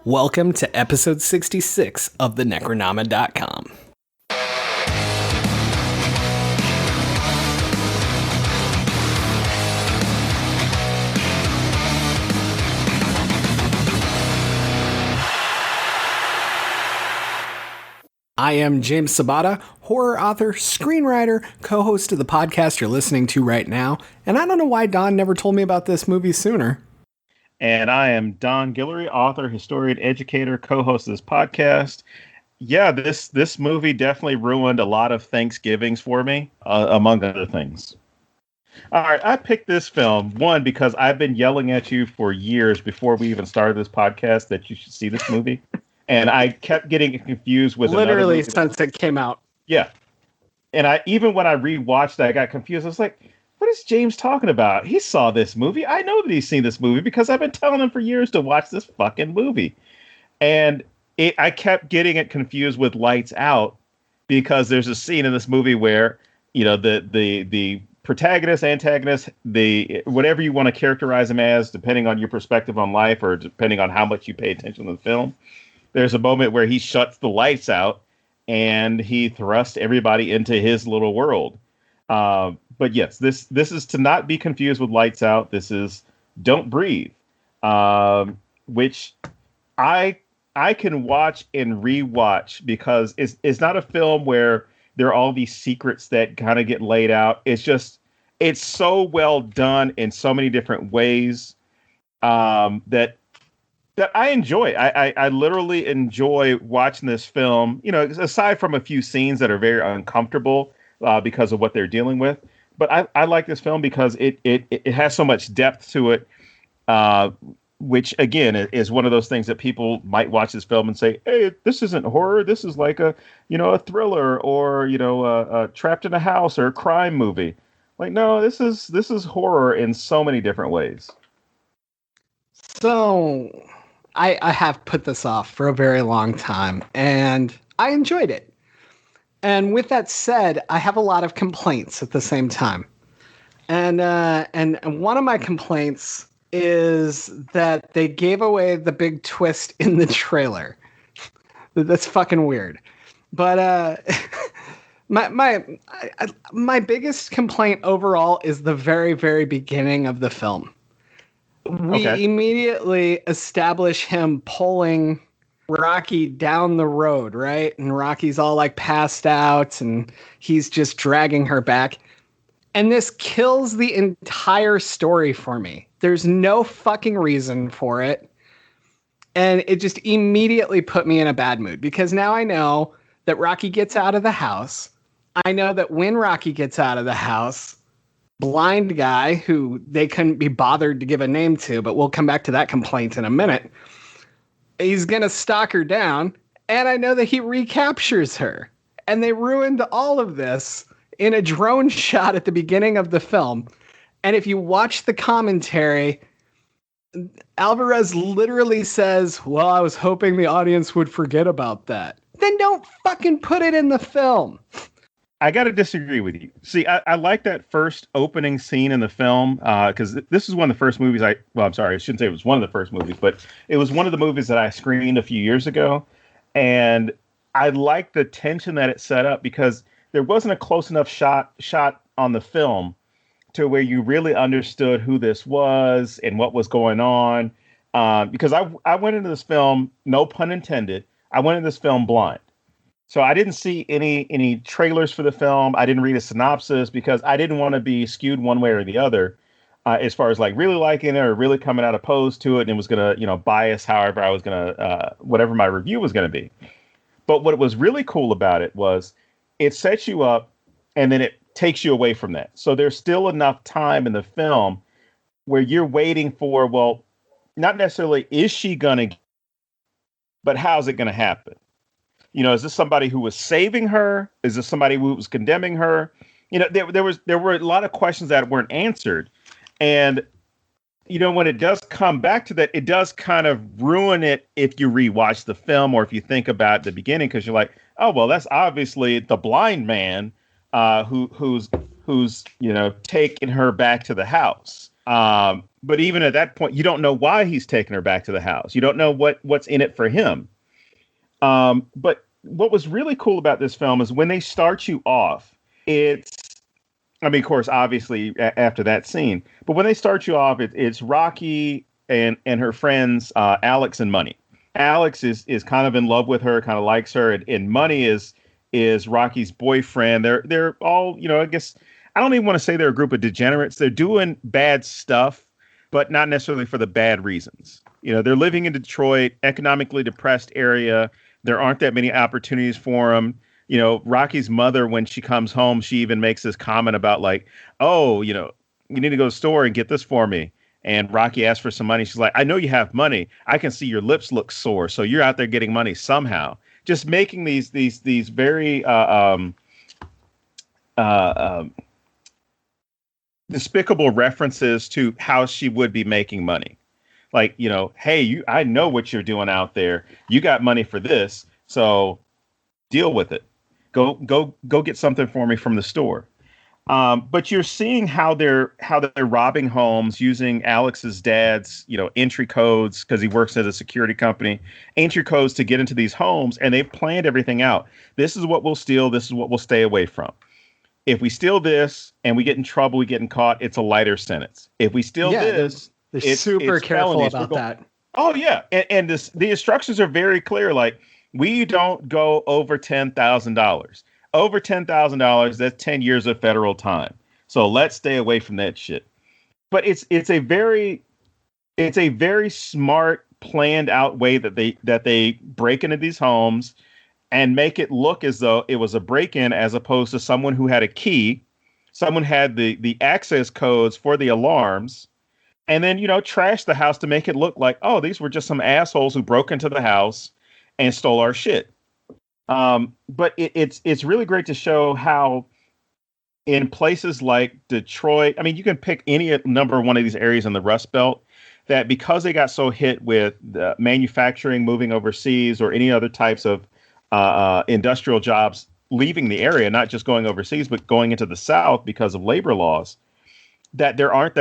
Welcome to episode 66 of the Necronama.com. I am James Sabata, horror author, screenwriter, co-host of the podcast you're listening to right now, and I don't know why Don never told me about this movie sooner. And I am Don Guillory, author, historian, educator, co-host of this podcast. Yeah, this movie definitely ruined a lot of Thanksgivings for me, among other things. All right, I picked this film, one, because I've been yelling at you for years before we even started this podcast that you should see this movie. And I kept getting confused with literally another movie. Since it came out. Yeah. And even when I rewatched it, I got confused. I was like, what is James talking about? He saw this movie. I know that he's seen this movie because I've been telling him for years to watch this fucking movie. And I kept getting it confused with Lights Out because there's a scene in this movie where, you know, the protagonist, antagonist, whatever you want to characterize him as, depending on your perspective on life or depending on how much you pay attention to the film, there's a moment where he shuts the lights out and he thrusts everybody into his little world. But yes, this is to not be confused with Lights Out. This is Don't Breathe, which I can watch and rewatch because it's not a film where there are all these secrets that kind of get laid out. It's so well done in so many different ways that I enjoy. I literally enjoy watching this film, you know, aside from a few scenes that are very uncomfortable because of what they're dealing with. But I like this film because it has so much depth to it, which, again, is one of those things that people might watch this film and say, hey, this isn't horror. This is like a thriller or, a trapped in a house or a crime movie. Like, no, this is horror in so many different ways. So I have put this off for a very long time, and I enjoyed it. And with that said, I have a lot of complaints at the same time. And one of my complaints is that they gave away the big twist in the trailer. That's fucking weird. But my biggest complaint overall is the very, very beginning of the film. We immediately establish him pulling Rocky down the road, right? And Rocky's all like passed out and he's just dragging her back. And this kills the entire story for me. There's no fucking reason for it. And it just immediately put me in a bad mood because now I know that Rocky gets out of the house. I know that when Rocky gets out of the house, blind guy who they couldn't be bothered to give a name to, but we'll come back to that complaint in a minute. He's going to stalk her down, and I know that he recaptures her. And they ruined all of this in a drone shot at the beginning of the film. And if you watch the commentary, Alvarez literally says, well, I was hoping the audience would forget about that. Then don't fucking put it in the film. I got to disagree with you. See, I like that first opening scene in the film because this is one of the first movies I shouldn't say it was one of the first movies, but it was one of the movies that I screened a few years ago. And I like the tension that it set up because there wasn't a close enough shot on the film to where you really understood who this was and what was going on. Because I went into this film, no pun intended, I went into this film blind. So I didn't see any trailers for the film. I didn't read a synopsis because I didn't want to be skewed one way or the other as far as like really liking it or really coming out opposed to it. And it was going to, bias however I was going to, whatever my review was going to be. But what was really cool about it was it sets you up and then it takes you away from that. So there's still enough time in the film where you're waiting for, well, not necessarily is she going to, but how's it going to happen? Is this somebody who was saving her? Is this somebody who was condemning her? There were a lot of questions that weren't answered. And, when it does come back to that, it does kind of ruin it if you rewatch the film or if you think about the beginning, because you're like, oh, well, that's obviously the blind man who's taking her back to the house. but even at that point, you don't know why he's taking her back to the house. You don't know what's in it for him. But what was really cool about this film is when they start you off, I mean, of course, obviously after that scene, but when they start you off, it's Rocky and her friends, Alex and Money. Alex is kind of in love with her, kind of likes her, and Money is Rocky's boyfriend. They're all, I guess I don't even want to say they're a group of degenerates. They're doing bad stuff, but not necessarily for the bad reasons. They're living in Detroit, economically depressed area. There aren't that many opportunities for them. Rocky's mother, when she comes home, she even makes this comment about like, oh, you need to go to the store and get this for me. And Rocky asks for some money. She's like, I know you have money. I can see your lips look sore. So you're out there getting money somehow. Just making these very despicable references to how she would be making money. Like, hey, I know what you're doing out there. You got money for this, so deal with it. Go get something for me from the store. But you're seeing how they're robbing homes using Alex's dad's, entry codes, because he works at a security company, entry codes to get into these homes, and they've planned everything out. This is what we'll steal. This is what we'll stay away from. If we steal this and we get in trouble, we get caught, it's a lighter sentence. If we steal this, they're super careful about that. Oh yeah, and the instructions are very clear. Like, we don't go over $10,000. Over $10,000, that's 10 years of federal time. So let's stay away from that shit. But it's a very smart, planned out way that they break into these homes and make it look as though it was a break-in, as opposed to someone who had a key, someone had the access codes for the alarms, and then trash the house to make it look like, oh, these were just some assholes who broke into the house and stole our shit. But it's really great to show how in places like Detroit, I mean, you can pick any number of one of these areas in the Rust Belt, that because they got so hit with manufacturing moving overseas or any other types of industrial jobs leaving the area, not just going overseas, but going into the South because of labor laws, that there aren't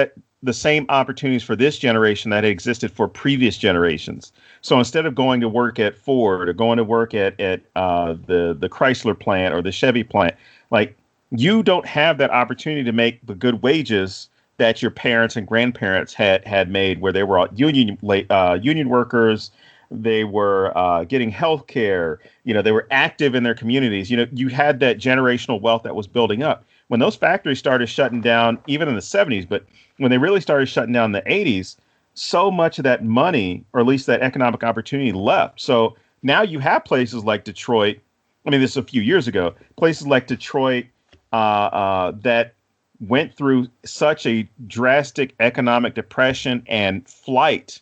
the same opportunities for this generation that existed for previous generations. So instead of going to work at Ford or going to work at the Chrysler plant or the Chevy plant, like, you don't have that opportunity to make the good wages that your parents and grandparents had made, where they were union workers. They were getting health care. They were active in their communities. You had that generational wealth that was building up. When those factories started shutting down, even in the 70s, but when they really started shutting down in the 80s, so much of that money, or at least that economic opportunity, left. So now you have places like Detroit. I mean, this is a few years ago. Places like Detroit that went through such a drastic economic depression and flight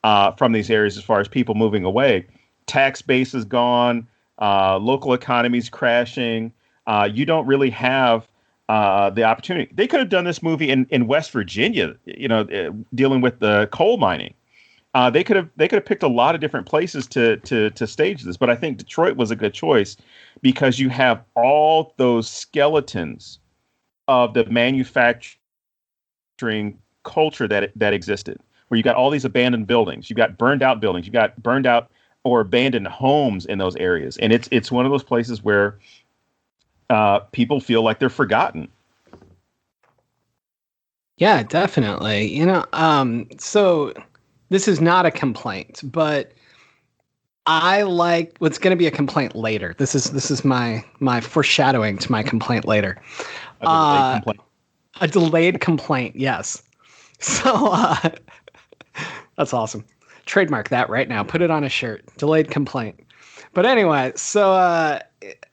from these areas, as far as people moving away. Tax base is gone. Local economies crashing. You don't really have the opportunity. They could have done this movie in West Virginia, dealing with the coal mining. They could have picked a lot of different places to stage this, but I think Detroit was a good choice because you have all those skeletons of the manufacturing culture that existed, where you got all these abandoned buildings, you got burned out buildings, you got burned out or abandoned homes in those areas, and it's one of those places where people feel like they're forgotten. Yeah, definitely. So this is not a complaint, but I like what's going to be a complaint later. This is my foreshadowing to my complaint later. A delayed complaint, yes. So that's awesome. Trademark that right now. Put it on a shirt. Delayed complaint. But anyway, so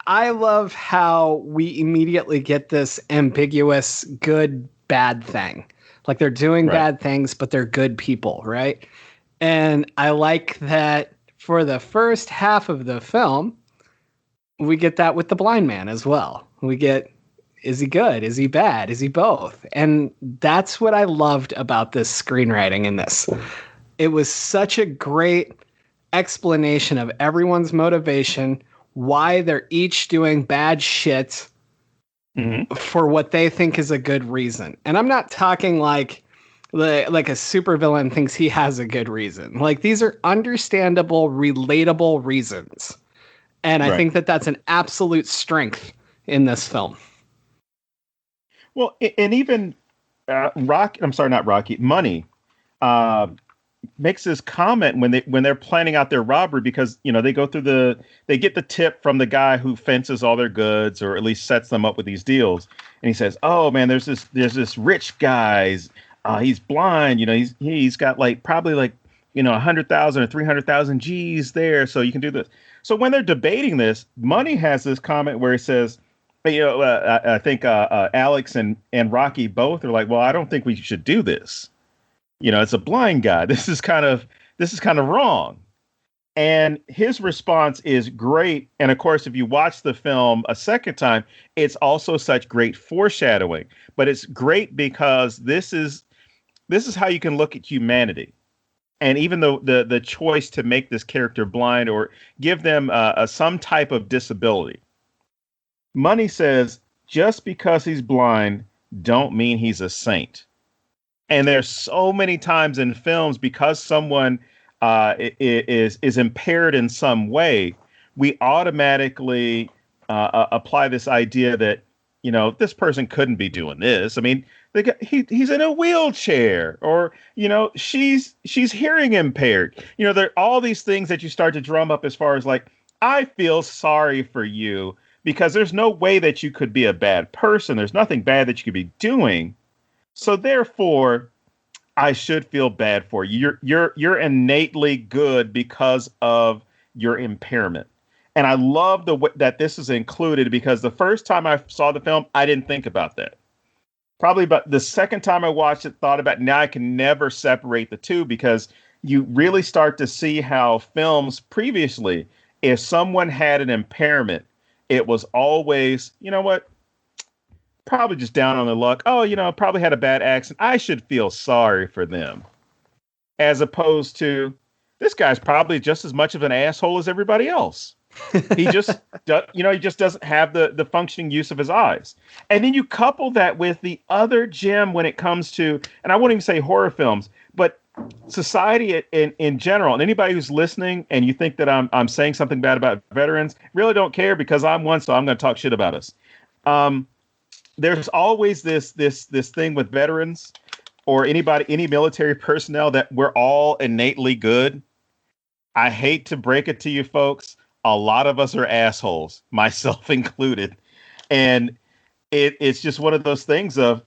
I love how we immediately get this ambiguous good bad thing. Like, they're doing bad things, but they're good people, right? And I like that for the first half of the film, we get that with the blind man as well. We get, is he good? Is he bad? Is he both? And that's what I loved about this screenwriting in this. It was such a great explanation of everyone's motivation, why they're each doing bad shit for what they think is a good reason. And I'm not talking like like a supervillain thinks he has a good reason. Like, these are understandable, relatable reasons. And I think that that's an absolute strength in this film. Well, and even Money makes this comment when they're planning out their robbery, because they get the tip from the guy who fences all their goods, or at least sets them up with these deals, and he says, "Oh man, there's this rich guy. He's blind. He's got probably 100,000 or 300,000 G's there, so you can do this." So when they're debating this, Money has this comment where he says, I think Alex and Rocky both are like, "Well, I don't think we should do this. It's a blind guy. This is kind of wrong." And his response is great. And of course, if you watch the film a second time, it's also such great foreshadowing. But it's great because this is how you can look at humanity. And even though the choice to make this character blind or give them some type of disability, Money says, just because he's blind don't mean he's a saint. And there's so many times in films, because someone is impaired in some way, we automatically apply this idea that, this person couldn't be doing this. I mean, he's in a wheelchair, or, she's hearing impaired. There are all these things that you start to drum up as far as I feel sorry for you, because there's no way that you could be a bad person. There's nothing bad that you could be doing. So therefore, I should feel bad for you. You're innately good because of your impairment. And I love the way that this is included, because the first time I saw the film, I didn't think about that. Probably about the second time I watched it, thought about it. Now I can never separate the two, because you really start to see how films previously, if someone had an impairment, it was always, probably just down on their luck. Oh, probably had a bad accident. I should feel sorry for them. As opposed to, this guy's probably just as much of an asshole as everybody else. He just, he just doesn't have the functioning use of his eyes. And then you couple that with the other gem when it comes to, and I wouldn't even say horror films, but society in general. And anybody who's listening and you think that I'm saying something bad about veterans, really don't care, because I'm one, so I'm going to talk shit about us. There's always this thing with veterans or any military personnel, that we're all innately good. I hate to break it to you folks. A lot of us are assholes, myself included. And it's just one of those things of,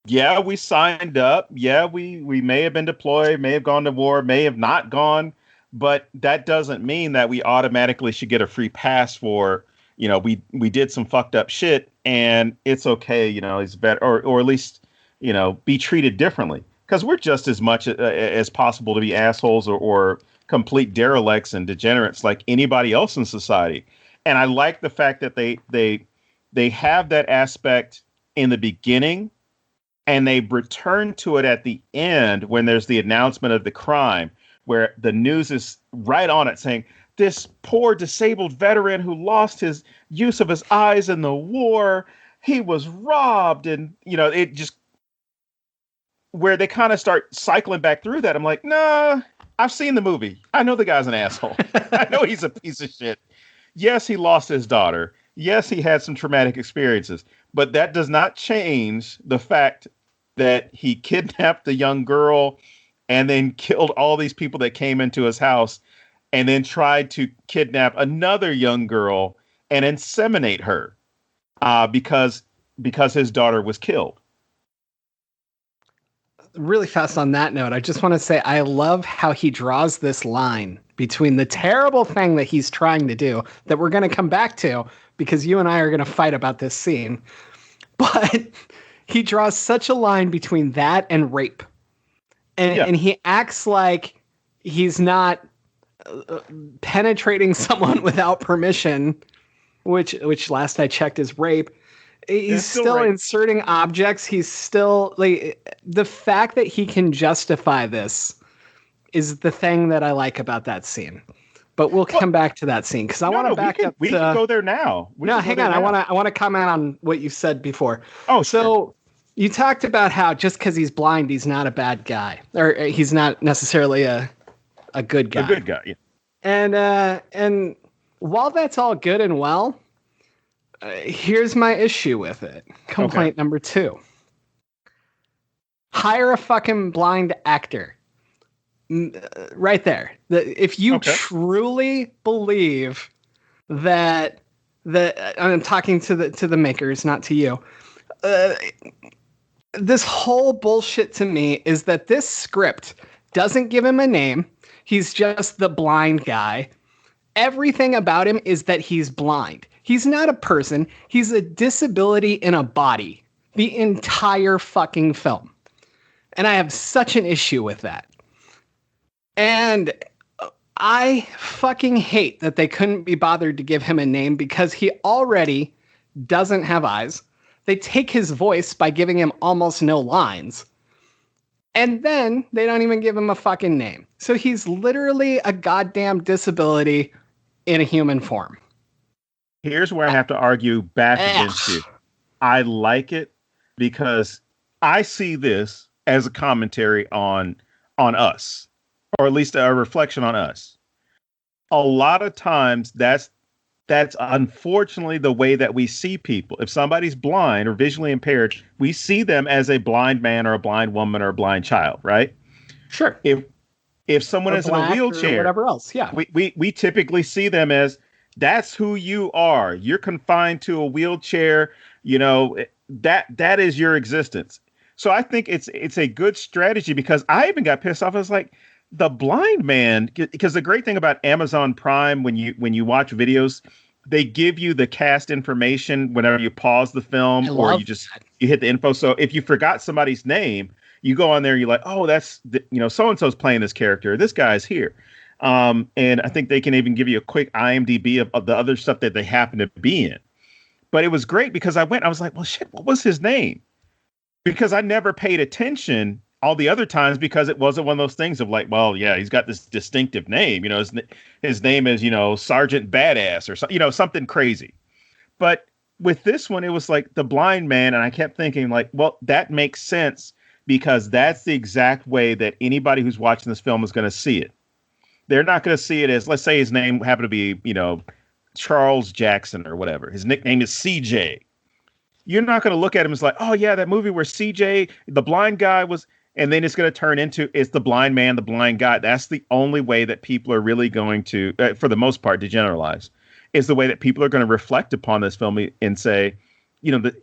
yeah, we signed up. Yeah, we may have been deployed, may have gone to war, may have not gone. But that doesn't mean that we automatically should get a free pass for, we did some fucked up shit and it's okay, it's better, or at least, be treated differently. Because we're just as much as possible to be assholes or complete derelicts and degenerates like anybody else in society. And I like the fact that they have that aspect in the beginning, and they return to it at the end when there's the announcement of the crime, where the news is right on it saying, this poor disabled veteran who lost his use of his eyes in the war, he was robbed. And, it just, where they kind of start cycling back through that. I'm like, nah, I've seen the movie. I know the guy's an asshole. I know he's a piece of shit. Yes, he lost his daughter. Yes, he had some traumatic experiences, but that does not change the fact that he kidnapped a young girl and then killed all these people that came into his house, and then tried to kidnap another young girl and inseminate her because his daughter was killed. Really fast on that note, I just want to say I love how he draws this line between the terrible thing that he's trying to do, that we're going to come back to because you and I are going to fight about this scene. But he draws such a line between that and rape. And he acts like he's not penetrating someone without permission, which last I checked is rape. He's still inserting objects. He's still the fact that he can justify this is the thing that I like about that scene. But we'll come back to that scene because I want to back up. We can go there now. Hang on. I want to comment on what you said before. Oh, so You talked about how just because he's blind, he's not a bad guy, or he's not necessarily a good guy. A good guy, yeah. And while that's all good and well, here's my issue with it. Complaint number 2. Hire a fucking blind actor. Right there. If you truly believe that I'm talking to the makers, not to you. This whole bullshit to me is that this script doesn't give him a name. He's just the blind guy. Everything about him is that he's blind. He's not a person. He's a disability in a body. The entire fucking film. And I have such an issue with that. And I fucking hate that they couldn't be bothered to give him a name because he already doesn't have eyes. They take his voice by giving him almost no lines. And then they don't even give him a fucking name. So he's literally a goddamn disability in a human form. Here's where I have to argue back against you. I like it because I see this as a commentary on us, or at least a reflection on us. A lot of times that's unfortunately the way that we see people. If somebody's blind or visually impaired, we see them as a blind man or a blind woman or a blind child, right? Sure. If someone is in a wheelchair, or whatever else, yeah. We typically see them as that's who you are. You're confined to a wheelchair. You know, that is your existence. So I think it's a good strategy because I even got pissed off. I was like, the blind man, because the great thing about Amazon Prime, when you watch videos, they give you the cast information whenever you pause the film or you hit the info. So if you forgot somebody's name, you go on there, you're like, oh, that's so-and-so's playing this character. This guy's here. And I think they can even give you a quick IMDb of the other stuff that they happen to be in. But it was great because I was like, well, shit, what was his name? Because I never paid attention all the other times because it wasn't one of those things of like, well, yeah, he's got this distinctive name. You know, his name is, Sergeant Badass or something crazy. But with this one, it was like the blind man. And I kept thinking like, well, that makes sense because that's the exact way that anybody who's watching this film is going to see it. They're not going to see it as, let's say his name happened to be, Charles Jackson or whatever. His nickname is CJ. You're not going to look at him as like, oh, yeah, that movie where CJ, the blind guy was. And then it's going to turn into it's the blind man, the blind guy. That's the only way that people are really going to, for the most part, to generalize, is the way that people are going to reflect upon this film and say,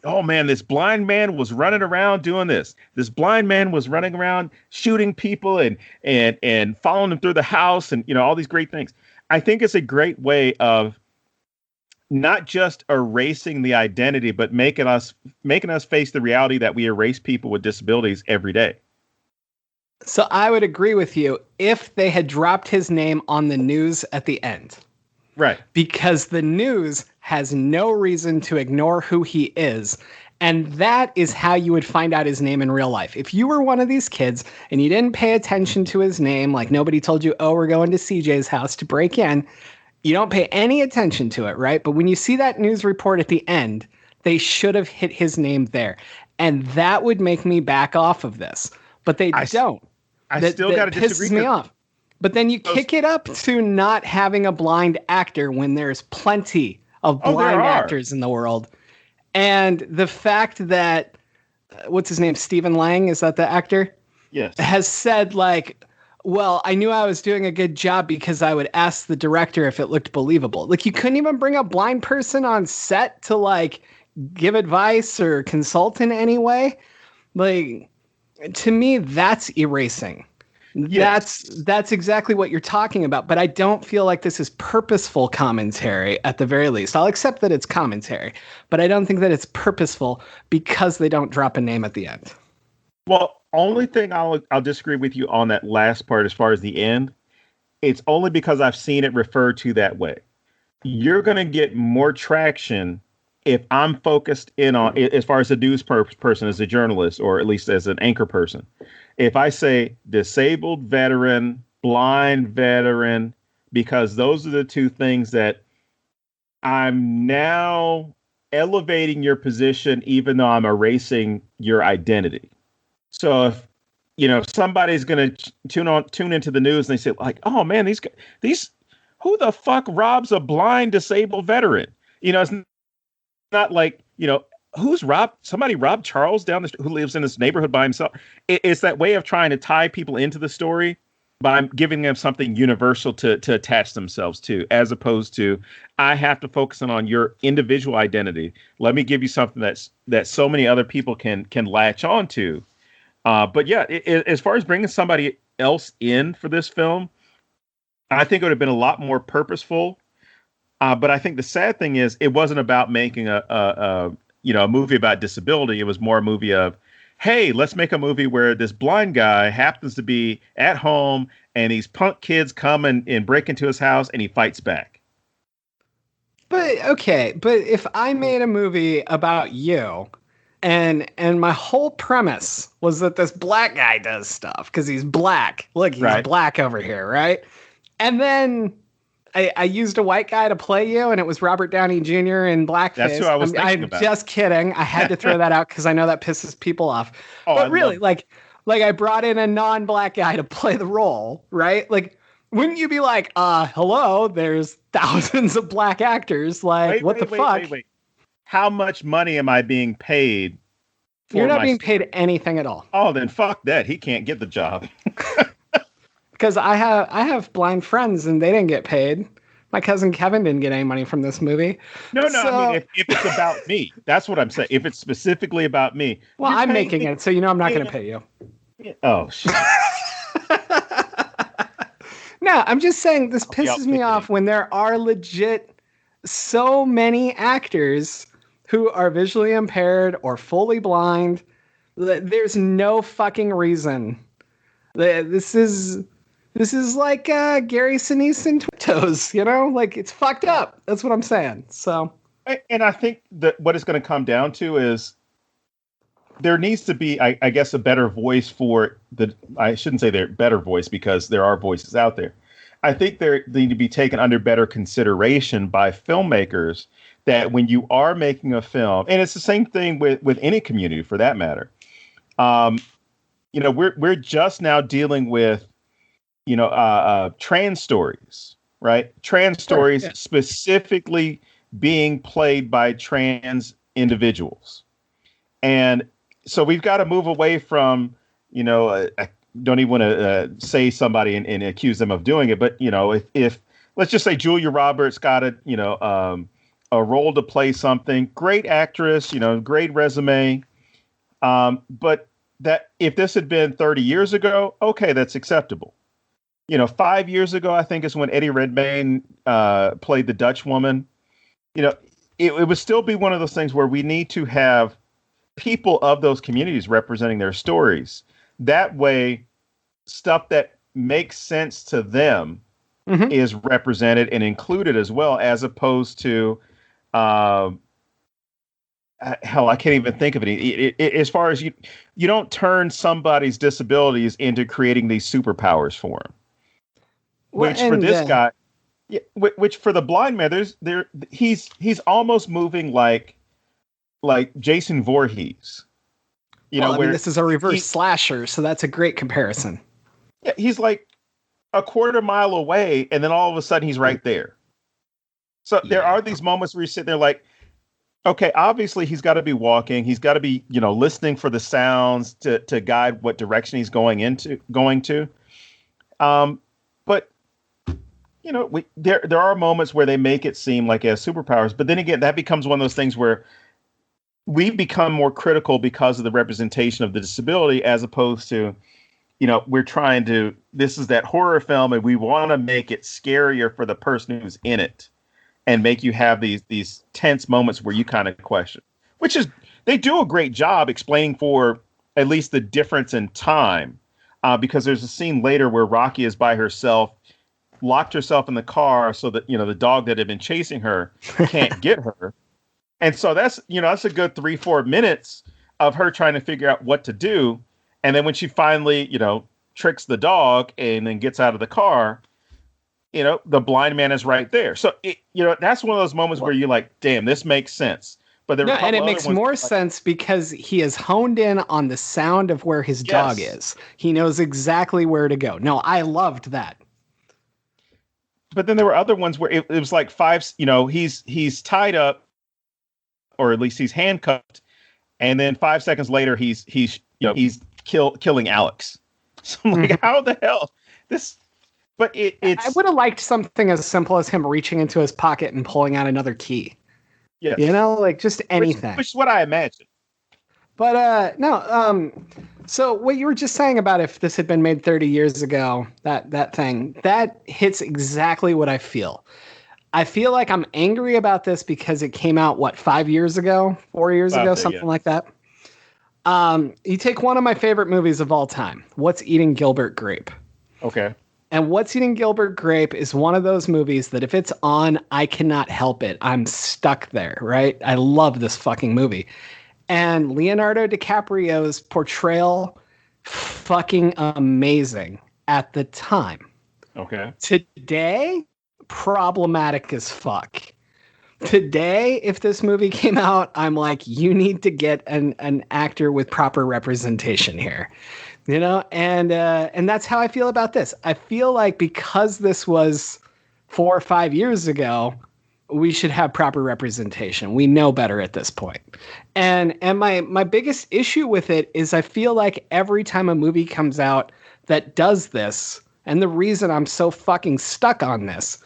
oh, man, this blind man was running around doing this. This blind man was running around shooting people and following them through the house and, all these great things. I think it's a great way of not just erasing the identity, but making us face the reality that we erase people with disabilities every day. So I would agree with you if they had dropped his name on the news at the end. Right. Because the news has no reason to ignore who he is. And that is how you would find out his name in real life. If you were one of these kids and you didn't pay attention to his name, like nobody told you, oh, we're going to CJ's house to break in, you don't pay any attention to it, right? But when you see that news report at the end, they should have hit his name there. And that would make me back off of this. But they don't. I still got to disagree. Pisses me off. But then you kick it up to not having a blind actor when there's plenty of blind actors in the world. And the fact that, what's his name? Stephen Lang, is that the actor? Yes. Has said like, well, I knew I was doing a good job because I would ask the director if it looked believable. Like you couldn't even bring a blind person on set to like give advice or consult in any way. Like, to me, that's erasing. Yes. That's exactly what you're talking about. But I don't feel like this is purposeful commentary at the very least. I'll accept that it's commentary, but I don't think that it's purposeful because they don't drop a name at the end. Well, only thing I'll disagree with you on that last part as far as the end. It's only because I've seen it referred to that way. You're going to get more traction if I'm focused in on, as far as a news person, as a journalist, or at least as an anchor person, if I say disabled veteran, blind veteran, because those are the two things that I'm now elevating your position even though I'm erasing your identity. So if somebody's going to tune into the news and they say like, "Oh man, these who the fuck robs a blind disabled veteran?" It's not like, somebody robbed Charles down the street who lives in this neighborhood by himself. It's that way of trying to tie people into the story by giving them something universal to attach themselves to, as opposed to, I have to focus on your individual identity. Let me give you something that so many other people can latch on to. But yeah, as far as bringing somebody else in for this film, I think it would have been a lot more purposeful. But I think the sad thing is it wasn't about making a movie about disability. It was more a movie of, hey, let's make a movie where this blind guy happens to be at home and these punk kids come and break into his house and he fights back. But if I made a movie about you and my whole premise was that this black guy does stuff because he's black. Look, he's black over here, right? And then I used a white guy to play you, and it was Robert Downey Jr. in blackface. That's who I was thinking about. I'm just kidding. I had to throw that out because I know that pisses people off. But really, like I brought in a non-black guy to play the role, right? Like, wouldn't you be like, hello, there's thousands of black actors. Like, what the fuck? Wait. How much money am I being paid? You're not being paid anything at all. Oh, then fuck that. He can't get the job. Because I have blind friends and they didn't get paid. My cousin Kevin didn't get any money from this movie. No. I mean, if it's about me, that's what I'm saying. If it's specifically about me. Well, I'm making it, so I'm not going to pay you. Oh, shit. No, I'm just saying this pisses me off when there are legit so many actors who are visually impaired or fully blind. There's no fucking reason. This is like Gary Sinise and Toes, like it's fucked up. That's what I'm saying. So, and I think that what it's going to come down to is there needs to be, I guess, a better voice for I shouldn't say their better voice because there are voices out there. I think they need to be taken under better consideration by filmmakers that when you are making a film, and it's the same thing with any community for that matter. We're just now dealing with, trans stories, right? Trans stories specifically being played by trans individuals. And so we've got to move away from, I don't even want to say somebody and accuse them of doing it. But, if let's just say Julia Roberts got a role to play something, great actress, great resume. But that if this had been 30 years ago, okay, that's acceptable. 5 years ago, I think is when Eddie Redmayne played the Dutch woman. It would still be one of those things where we need to have people of those communities representing their stories. That way, stuff that makes sense to them is represented and included as well, as opposed to, hell, I can't even think of it. As far as you don't turn somebody's disabilities into creating these superpowers for them. Which for this guy, which for the blind man, he's almost moving like Jason Voorhees. This is a reverse slasher, so that's a great comparison. Yeah, he's like a quarter mile away, and then all of a sudden he's right there. So there are these moments where you sit there like, okay, obviously he's got to be walking. He's got to be, listening for the sounds to guide what direction he's going to. But there are moments where they make it seem like he has superpowers. But then again, that becomes one of those things where we become more critical because of the representation of the disability, as opposed to, we're trying to, this is that horror film and we want to make it scarier for the person who's in it and make you have these tense moments where you kind of question, which is, they do a great job explaining for at least the difference in time. Because there's a scene later where Rocky is by herself, locked herself in the car so that, the dog that had been chasing her can't get her. And so that's a good 3-4 minutes of her trying to figure out what to do. And then when she finally, tricks the dog and then gets out of the car, the blind man is right there. So, that's one of those moments where you're like, damn, this makes sense. But there were No, a and couple it other makes ones more like, sense because he has honed in on the sound of where his dog yes. is. He knows exactly where to go. No, I loved that. But then there were other ones where it was like five. He's tied up, or at least he's handcuffed, and then 5 seconds later he's killing Alex. So I'm like, how the hell this? But it's. I would have liked something as simple as him reaching into his pocket and pulling out another key. Yes. Like just anything. Which is what I imagine. But no. So what you were just saying about if this had been made 30 years ago, that thing that hits exactly what I feel. I feel like I'm angry about this because it came out 5 years ago, 4 years ago, something like that. You take one of my favorite movies of all time, What's Eating Gilbert Grape? Okay. And What's Eating Gilbert Grape is one of those movies that if it's on, I cannot help it. I'm stuck there, right? I love this fucking movie. And Leonardo DiCaprio's portrayal, fucking amazing at the time. Okay. Today, problematic as fuck. Today, if this movie came out, I'm like, you need to get an actor with proper representation here. And that's how I feel about this. I feel like because this was 4 or 5 years ago, we should have proper representation. We know better at this point. And my biggest issue with it is I feel like every time a movie comes out that does this, and the reason I'm so fucking stuck on this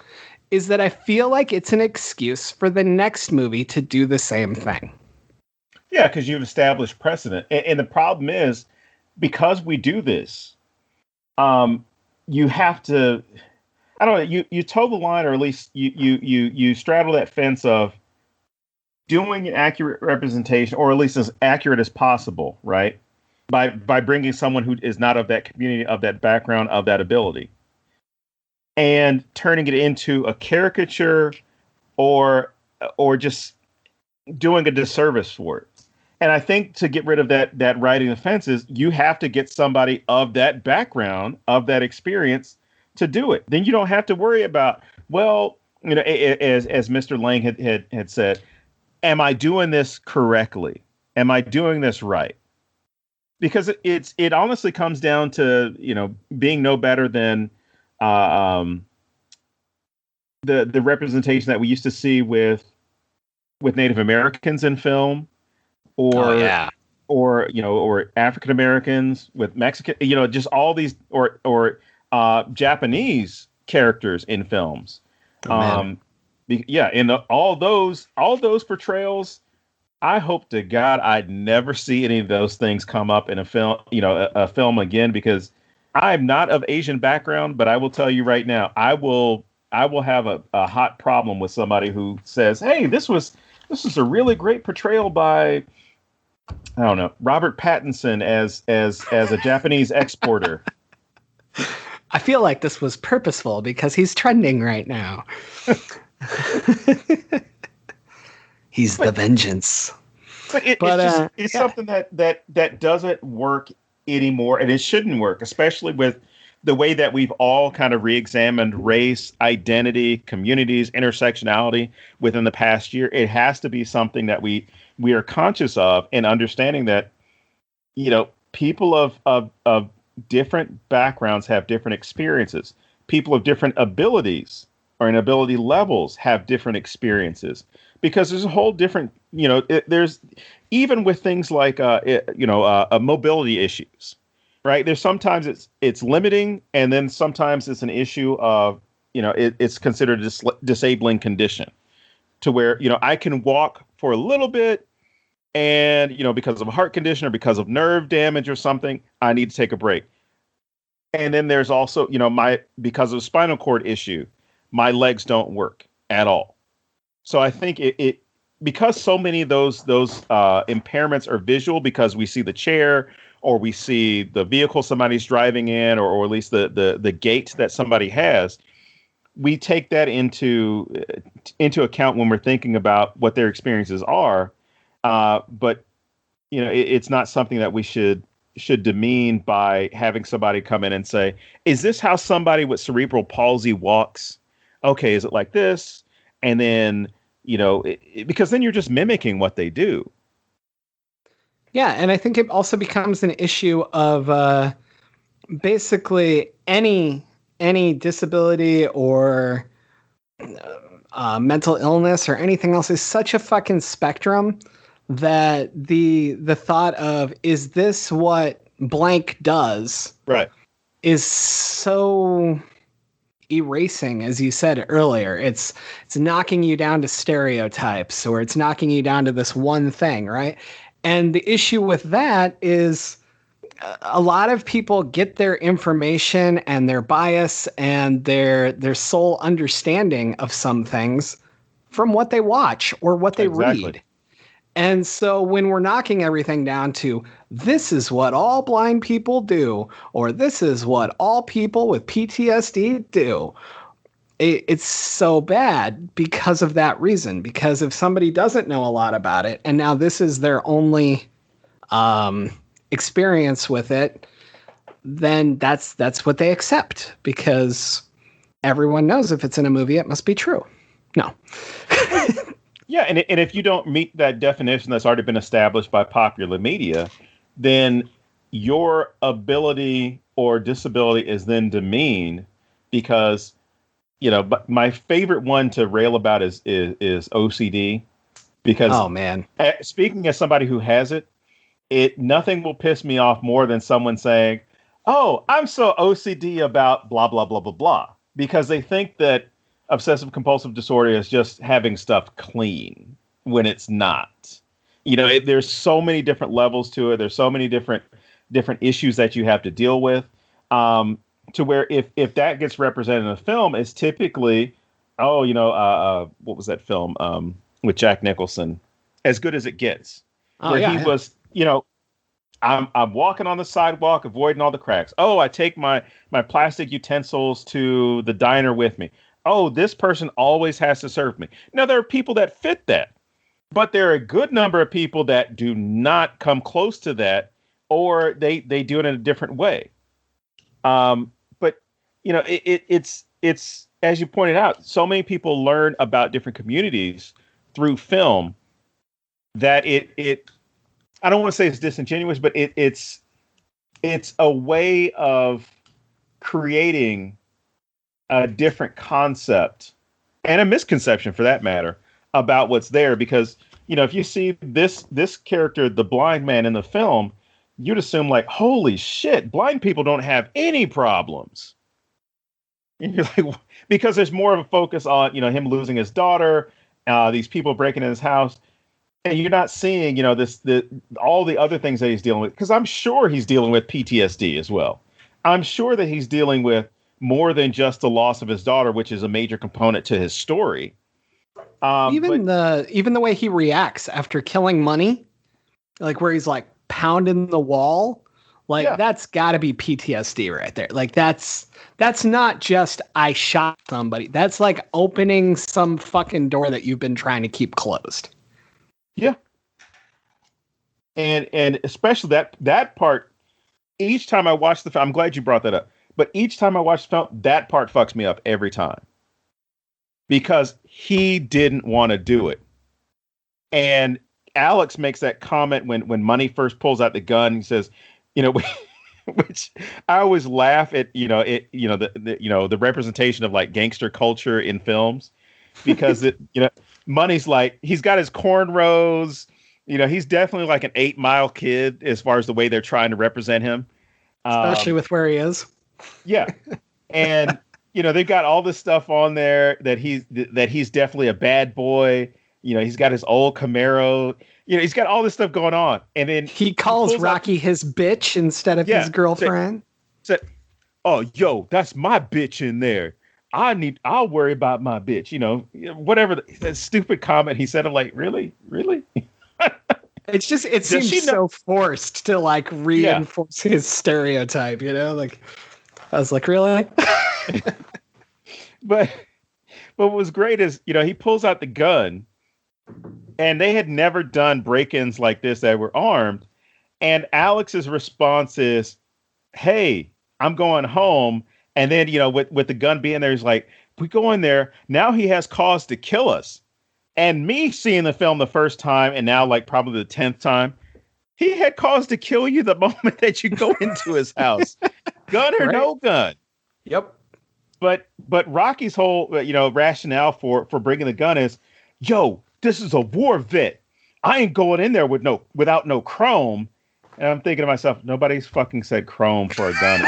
is that I feel like it's an excuse for the next movie to do the same thing. Yeah, because you've established precedent. And the problem is, because we do this, you have to, I don't know, you toe the line, or at least you straddle that fence of doing an accurate representation, or at least as accurate as possible, right? By bringing someone who is not of that community, of that background, of that ability, and turning it into a caricature or just doing a disservice for it. And I think to get rid of that riding the fences, you have to get somebody of that background, of that experience to do it. Then you don't have to worry about, well, as Mr. Lang had said, am I doing this correctly? Am I doing this right? Because it honestly comes down to, being no better than the representation that we used to see with Native Americans in film, or African Americans with Mexican, just all these or Japanese characters in films. And all those portrayals, I hope to God I'd never see any of those things come up in a film, a film again, because I'm not of Asian background, but I will tell you right now, I will have a hot problem with somebody who says, "Hey, this was a really great portrayal by, I don't know, Robert Pattinson as a Japanese exporter." I feel like this was purposeful because he's trending right now. He's the vengeance. But it's something that doesn't work anymore, and it shouldn't work, especially with the way that we've all kind of re-examined race, identity, communities, intersectionality within the past year. It has to be something that we are conscious of, and understanding that, people of different backgrounds have different experiences. People of different abilities or in ability levels have different experiences, because there's a whole different, there's even with things like, mobility issues, right? There's sometimes it's limiting, and then sometimes it's an issue of, it's considered a disabling condition, to where, I can walk for a little bit, and, because of a heart condition or because of nerve damage or something, I need to take a break. And then there's also, because of a spinal cord issue, my legs don't work at all. So I think it because so many of those impairments are visual, because we see the chair, or we see the vehicle somebody's driving in, or at least the gait that somebody has, we take that into account when we're thinking about what their experiences are. But it's not something that we should demean by having somebody come in and say, "Is this how somebody with cerebral palsy walks? Okay, is it like this?" And then because then you're just mimicking what they do. Yeah, and I think it also becomes an issue of basically any disability or mental illness or anything else is such a fucking spectrum that the thought of, is this what blank does, right, is so erasing. As you said earlier, it's knocking you down to stereotypes, or it's knocking you down to this one thing, right? And the issue with that is a lot of people get their information and their bias and their sole understanding of some things from what they watch or what they read. And so when we're knocking everything down to, this is what all blind people do, or this is what all people with PTSD do, it's so bad because of that reason. Because if somebody doesn't know a lot about it, and now this is their only experience with it, then that's what they accept, because everyone knows if it's in a movie, it must be true. No. Yeah, and if you don't meet that definition that's already been established by popular media, then your ability or disability is then demeaned, because, but my favorite one to rail about is OCD, because, oh man, speaking as somebody who has it, nothing will piss me off more than someone saying, "Oh, I'm so OCD about blah blah blah blah blah," because they think that obsessive compulsive disorder is just having stuff clean, when it's not. There's so many different levels to it. There's so many different issues that you have to deal with, to where if that gets represented in a film, it's typically, what was that film with Jack Nicholson, As Good as It Gets, where he was, I'm walking on the sidewalk, avoiding all the cracks. Oh, I take my plastic utensils to the diner with me. Oh, this person always has to serve me. Now, there are people that fit that, but there are a good number of people that do not come close to that, or they do it in a different way. But it's as you pointed out, so many people learn about different communities through film that it I don't want to say it's disingenuous, but it's a way of creating a different concept, and a misconception for that matter, about what's there. Because, if you see this character, the blind man in the film, you'd assume like, holy shit, blind people don't have any problems. And you're like, because there's more of a focus on, him losing his daughter, these people breaking in his house. And you're not seeing, all the other things that he's dealing with, because I'm sure he's dealing with PTSD as well. I'm sure that he's dealing with more than just the loss of his daughter, which is a major component to his story. Even the way he reacts after killing money, like where he's like pounding the wall, like that's got to be PTSD right there. Like that's not just I shot somebody. That's like opening some fucking door that you've been trying to keep closed. Yeah. And especially that part, each time I watch the film, I'm glad you brought that up, but each time I watch the film, that part fucks me up every time, because he didn't want to do it. And Alex makes that comment when Money first pulls out the gun. He says, which I always laugh at, the representation of like gangster culture in films, because Money's like, he's got his cornrows, he's definitely like an 8 Mile kid as far as the way they're trying to represent him. Especially with where he is. Yeah. And, they've got all this stuff on there that he's definitely a bad boy. He's got his old Camaro, he's got all this stuff going on. And then he calls Rocky his bitch instead of his girlfriend. Said, oh, yo, that's my bitch in there. I'll worry about my bitch, whatever that stupid comment he said. I'm like, really? It seems so forced to like reinforce his stereotype, like, I was like, really? But what was great is, he pulls out the gun, and they had never done break-ins like this that were armed. And Alex's response is, hey, I'm going home. And then, with the gun being there, he's like, we go in there. Now he has cause to kill us. And me seeing the film the first time and now like probably the 10th time, he had cause to kill you the moment that you go into his house, gun or no gun. Yep. But Rocky's whole rationale for bringing the gun is, yo, this is a war vet. I ain't going in there without no chrome. And I'm thinking to myself, nobody's fucking said chrome for a gun.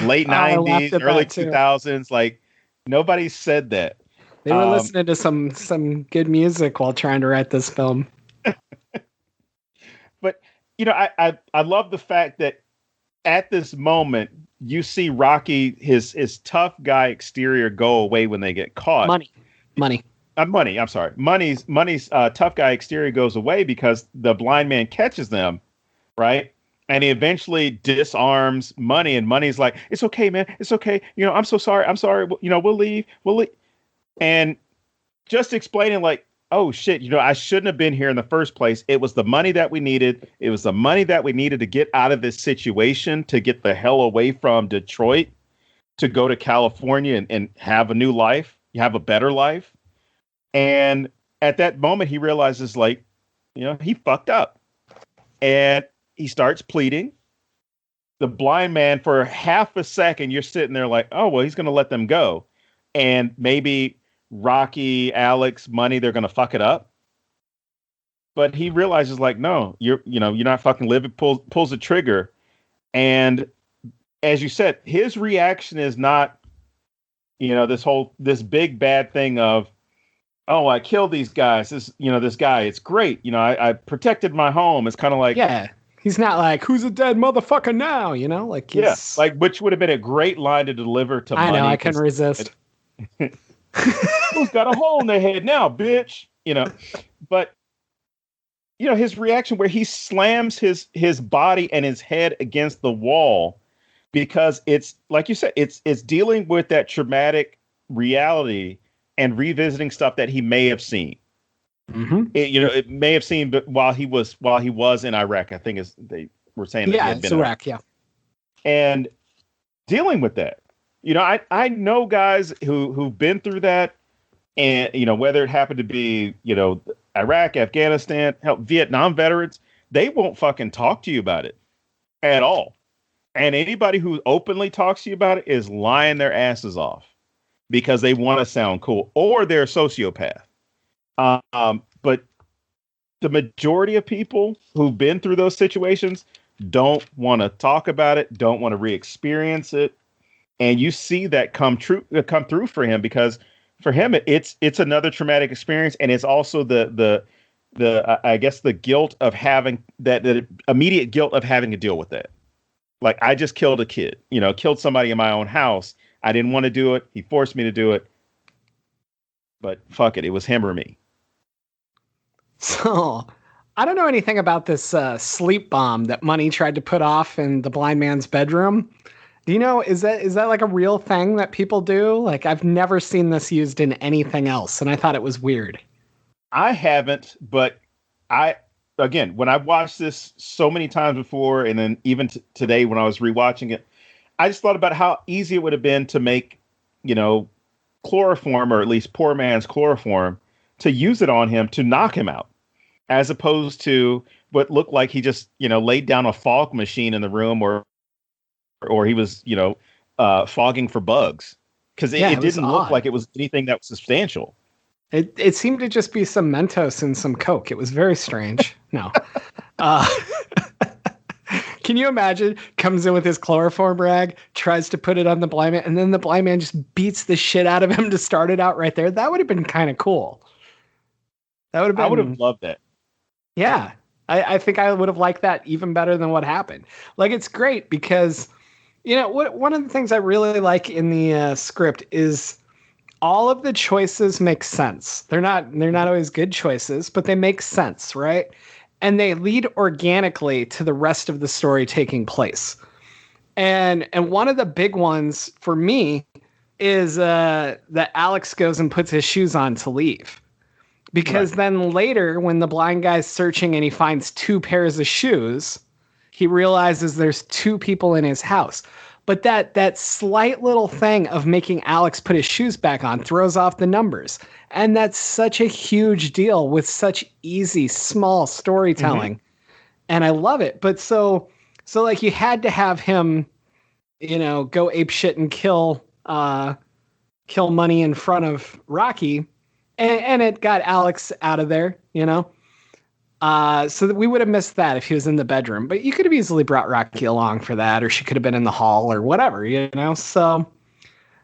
Late 90s, early 2000s, like nobody said that. They were listening to some good music while trying to write this film. But I love the fact that at this moment you see Rocky, his tough guy exterior go away when they get caught. Money's tough guy exterior goes away because the blind man catches them, right? And he eventually disarms Money, and Money's like, "It's okay, man. It's okay. I'm so sorry. I'm sorry. We'll leave. And just explaining like, oh shit, I shouldn't have been here in the first place. It was the money that we needed. It was the money that we needed to get out of this situation, to get the hell away from Detroit, to go to California and have a new life, have a better life. And at that moment, he realizes like, he fucked up. And he starts pleading. The blind man, for half a second, you're sitting there like, oh, well, he's going to let them go. And maybe Rocky, Alex, Money, they're going to fuck it up. But he realizes like, no, you're not fucking living, pulls the trigger. And as you said, his reaction is not, this big bad thing of, oh, I killed these guys. This guy, it's great. I protected my home. It's kind of like, yeah. He's not like, who's a dead motherfucker now? Like, like, which would have been a great line to deliver to Money. I know, I can resist. Who's got a hole in their head now, bitch? But his reaction where he slams his body and his head against the wall, because it's like you said, it's dealing with that traumatic reality and revisiting stuff that he may have seen. Mm-hmm. It may have seen, but while he was in Iraq, I think they were saying that he had been in Iraq, yeah. And dealing with that, I know guys who've been through that, and whether it happened to be Iraq, Afghanistan, hell, Vietnam veterans, they won't fucking talk to you about it at all. And anybody who openly talks to you about it is lying their asses off because they want to sound cool, or they're a sociopath. But the majority of people who've been through those situations don't want to talk about it, don't want to re-experience it. And you see that come through for him, because for him, it's another traumatic experience. And it's also the I guess the guilt of having the immediate guilt of having to deal with that. Like, I just killed a kid, killed somebody in my own house. I didn't want to do it. He forced me to do it. But fuck it. It was him or me. So, I don't know anything about this sleep bomb that Money tried to put off in the blind man's bedroom. Do you know, is that like a real thing that people do? Like, I've never seen this used in anything else, and I thought it was weird. I haven't, but when I watched this so many times before, and then even today when I was rewatching it, I just thought about how easy it would have been to make, chloroform, or at least poor man's chloroform, to use it on him to knock him out, as opposed to what looked like he just, laid down a fog machine in the room, or he was, fogging for bugs, because it didn't look like it was anything that was substantial. It seemed to just be some Mentos and some Coke. It was very strange. No. Can you imagine? Comes in with his chloroform rag, tries to put it on the blind man, and then the blind man just beats the shit out of him to start it out right there. That would have been kind of cool. I would have loved that. Yeah. I think I would have liked that even better than what happened. Like, it's great because, one of the things I really like in the script is all of the choices make sense. They're not always good choices, but they make sense, right? And they lead organically to the rest of the story taking place. And one of the big ones for me is that Alex goes and puts his shoes on to leave. Because then later, when the blind guy's searching and he finds 2 pairs of shoes, he realizes there's 2 people in his house. But that slight little thing of making Alex put his shoes back on throws off the numbers. And that's such a huge deal with such easy, small storytelling. And I love it. But so like you had to have him, go ape shit and kill money in front of Rocky. And it got Alex out of there, so that we would have missed that if he was in the bedroom. But you could have easily brought Rocky along for that, or she could have been in the hall or whatever, So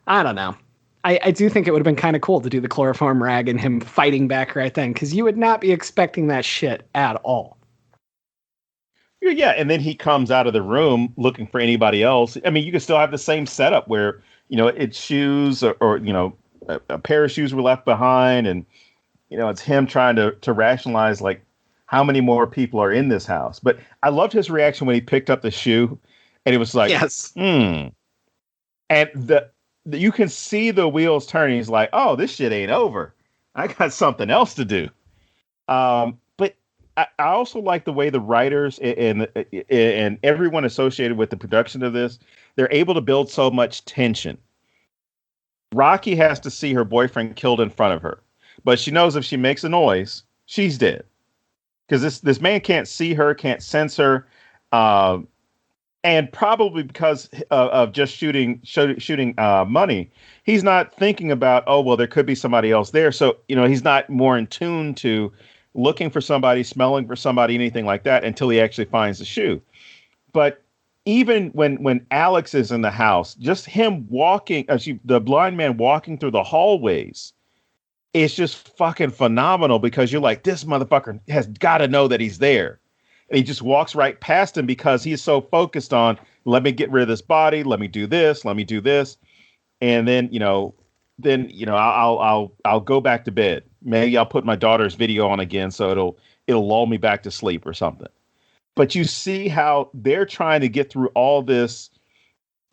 I don't know. I do think it would have been kind of cool to do the chloroform rag and him fighting back right then, because you would not be expecting that shit at all. Yeah, and then he comes out of the room looking for anybody else. I mean, you can still have the same setup where, it's shoes or a pair of shoes were left behind, and, it's him trying to rationalize, like, how many more people are in this house. But I loved his reaction when he picked up the shoe, and it was like, yes. And you can see the wheels turning. He's like, oh, this shit ain't over. I got something else to do. But I also like the way the writers and everyone associated with the production of this, they're able to build so much tension. Rocky has to see her boyfriend killed in front of her, but she knows if she makes a noise, she's dead. Because this man can't see her, can't sense her, and probably because of just shooting money, he's not thinking about, oh, well, there could be somebody else there. So, he's not more in tune to looking for somebody, smelling for somebody, anything like that until he actually finds the shoe. But even when Alex is in the house, just him walking, the blind man walking through the hallways, it's just fucking phenomenal, because you're like, this motherfucker has got to know that he's there. And he just walks right past him because he's so focused on, let me get rid of this body. Let me do this. Let me do this. And then, I'll go back to bed. Maybe I'll put my daughter's video on again, so it'll lull me back to sleep or something. But you see how they're trying to get through all this,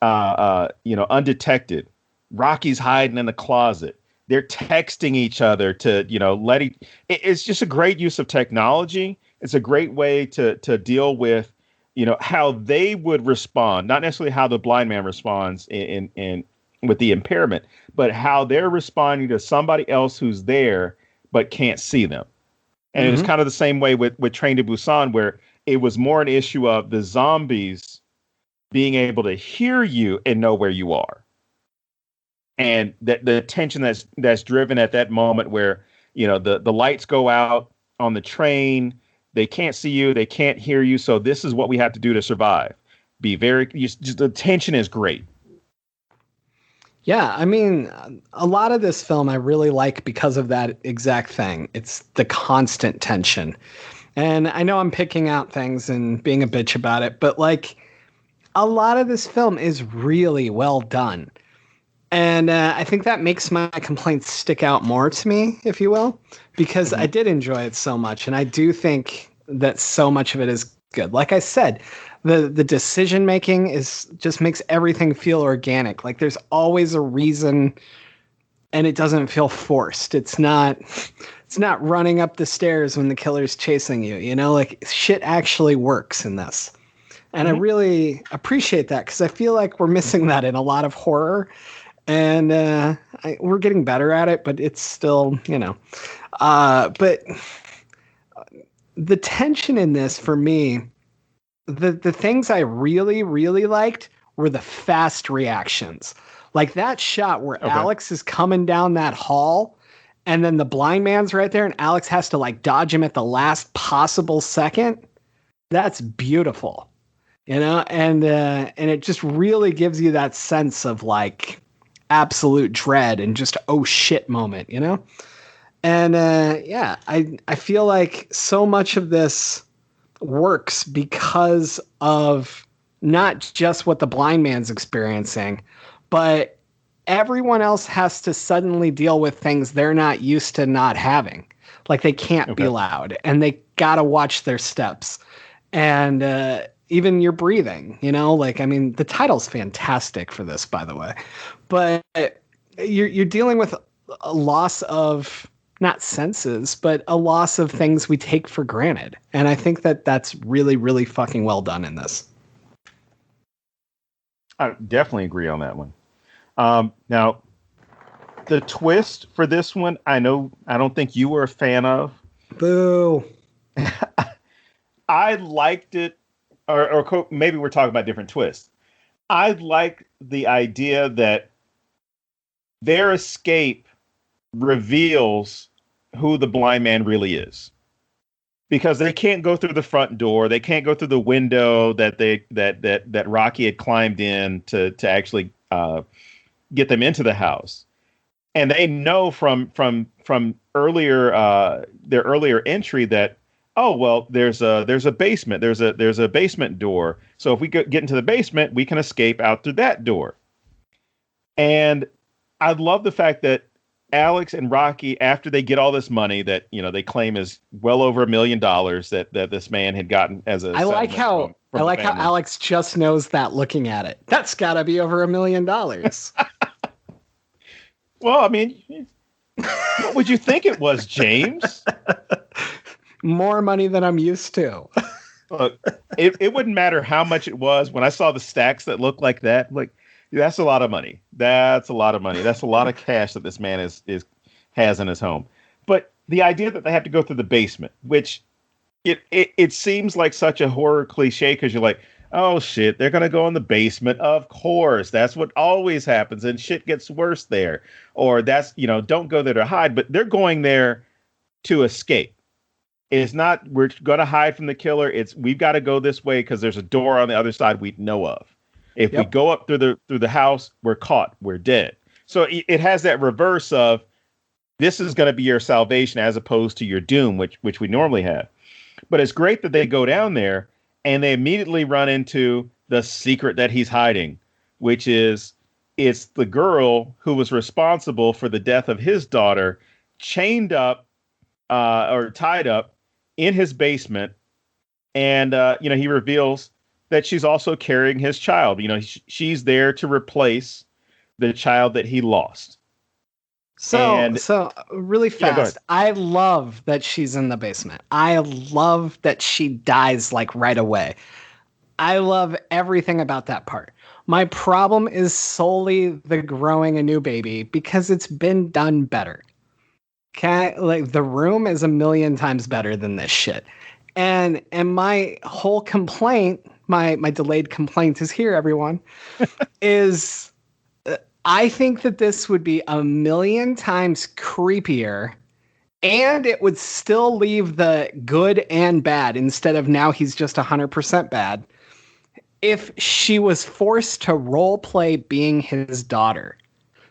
undetected. Rocky's hiding in the closet. They're texting each other to, it's just a great use of technology. It's a great way to deal with, how they would respond, not necessarily how the blind man responds in with the impairment, but how they're responding to somebody else who's there but can't see them. And it was kind of the same way with Train to Busan, where it was more an issue of the zombies being able to hear you and know where you are. And the tension that's driven at that moment where, the lights go out on the train, they can't see you, they can't hear you. So this is what we have to do to survive. The tension is great. Yeah, I mean, a lot of this film I really like because of that exact thing. It's the constant tension. And I know I'm picking out things and being a bitch about it, but like a lot of this film is really well done. And I think that makes my complaints stick out more to me, if you will, because I did enjoy it so much. And I do think that so much of it is good. Like I said, the decision making just makes everything feel organic. Like there's always a reason, and it doesn't feel forced. It's not running up the stairs when the killer's chasing you. Like shit actually works in this. And I really appreciate that, because I feel like we're missing that in a lot of horror. And we're getting better at it, but it's still, but the tension in this for me, the things I really, really liked were the fast reactions. Like that shot where Alex is coming down that hall and then the blind man's right there and Alex has to like dodge him at the last possible second. That's beautiful, and it just really gives you that sense of like absolute dread and just oh shit moment, and I feel like so much of this works because of not just what the blind man's experiencing, but everyone else has to suddenly deal with things they're not used to not having. Like they can't be loud and they gotta watch their steps, and even your breathing, like, I mean, the title's fantastic for this, by the way, but you're dealing with a loss of not senses, but a loss of things we take for granted. And I think that that's really, really fucking well done in this. I definitely agree on that one. Now, the twist for this one, I don't think you were a fan of. Boo. I liked it, or maybe we're talking about different twists. I like the idea that their escape reveals who the blind man really is, because they can't go through the front door, they can't go through the window that Rocky had climbed in to actually get them into the house, and they know from earlier their earlier entry that, oh well, there's a basement, there's a basement door, so if we get into the basement, we can escape out through that door. And I love the fact that Alex and Rocky, after they get all this money that they claim is well over $1 million that this man had gotten as a I like how Alex just knows that looking at it. That's got to be over $1 million. Well, I mean, what would you think it was, James? More money than I'm used to. Look, it wouldn't matter how much it was. When I saw the stacks that look like that, like, that's a lot of money. That's a lot of money. That's a lot of cash that this man has in his home. But the idea that they have to go through the basement, which it seems like such a horror cliche, because you're like, oh shit, they're gonna go in the basement. Of course, that's what always happens, and shit gets worse there. Or that's don't go there to hide, but they're going there to escape. It's not we're gonna hide from the killer. It's we've got to go this way because there's a door on the other side we know of. If we go up through the house, we're caught. We're dead. So it has that reverse of this is going to be your salvation as opposed to your doom, which we normally have. But it's great that they go down there and they immediately run into the secret that he's hiding, which is it's the girl who was responsible for the death of his daughter, chained up or tied up in his basement. And, he reveals that she's also carrying his child. She's there to replace the child that he lost. So really fast. I love that she's in the basement. I love that she dies like right away. I love everything about that part. My problem is solely the growing a new baby, because it's been done better. Like The Room is 1,000,000 times better than this shit. And my whole complaint, my delayed complaint is here, everyone, is I think that this would be 1,000,000 times creepier, and it would still leave the good and bad instead of now he's just 100% bad, if she was forced to role play being his daughter.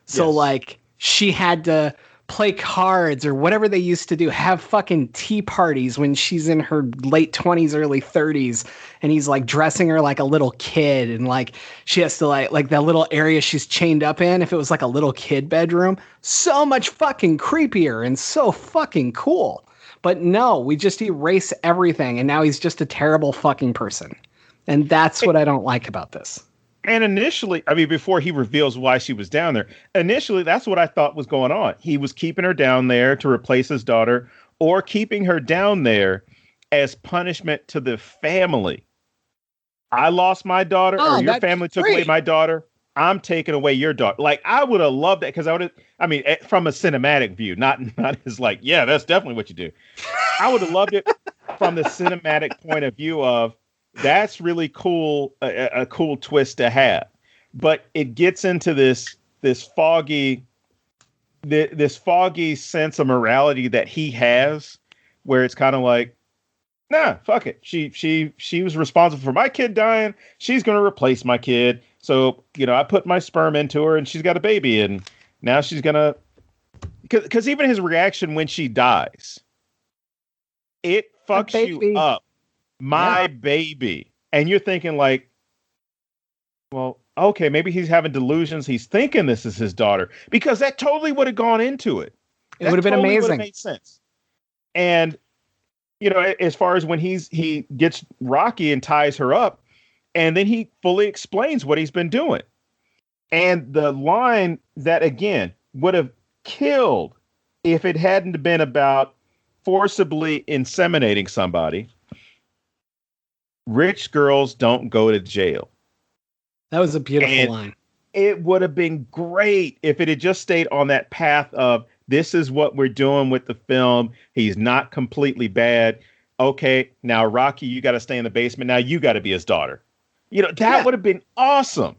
So like she had to play cards or whatever they used to do, have fucking tea parties when she's in her late 20s, early 30s, and he's like dressing her like a little kid, and like she has to like that little area she's chained up in, if it was like a little kid bedroom, so much fucking creepier and so fucking cool. But no, we just erase everything, and now he's just a terrible fucking person. And that's what I don't like about this. And initially, I mean, before he reveals why she was down there, initially, that's what I thought was going on. He was keeping her down there to replace his daughter, or keeping her down there as punishment to the family. I lost my daughter, or your family took away my daughter. I'm taking away your daughter. Like, I would have loved that, because I mean, from a cinematic view, not as like, yeah, that's definitely what you do. I would have loved it from the cinematic point of view of, that's really cool, a cool twist to have. But it gets into this foggy sense of morality that he has, where it's kind of like, nah, fuck it. She was responsible for my kid dying. She's going to replace my kid. So, I put my sperm into her, and she's got a baby, and now she's going to, because even his reaction when she dies, it fucks you up. My baby. And you're thinking like, well, okay, maybe he's having delusions. He's thinking this is his daughter, because that totally would have gone into it. It would have been amazing. Would have made sense. And, as far as when he gets Rocky and ties her up, and then he fully explains what he's been doing. And the line that, again, would have killed if it hadn't been about forcibly inseminating somebody. Rich girls don't go to jail. That was a beautiful And line. it would have been great if it had just stayed on that path of this is what we're doing with the film. He's not completely bad. Okay, now Rocky, you got to stay in the basement. Now you got to be his daughter. That would have been awesome.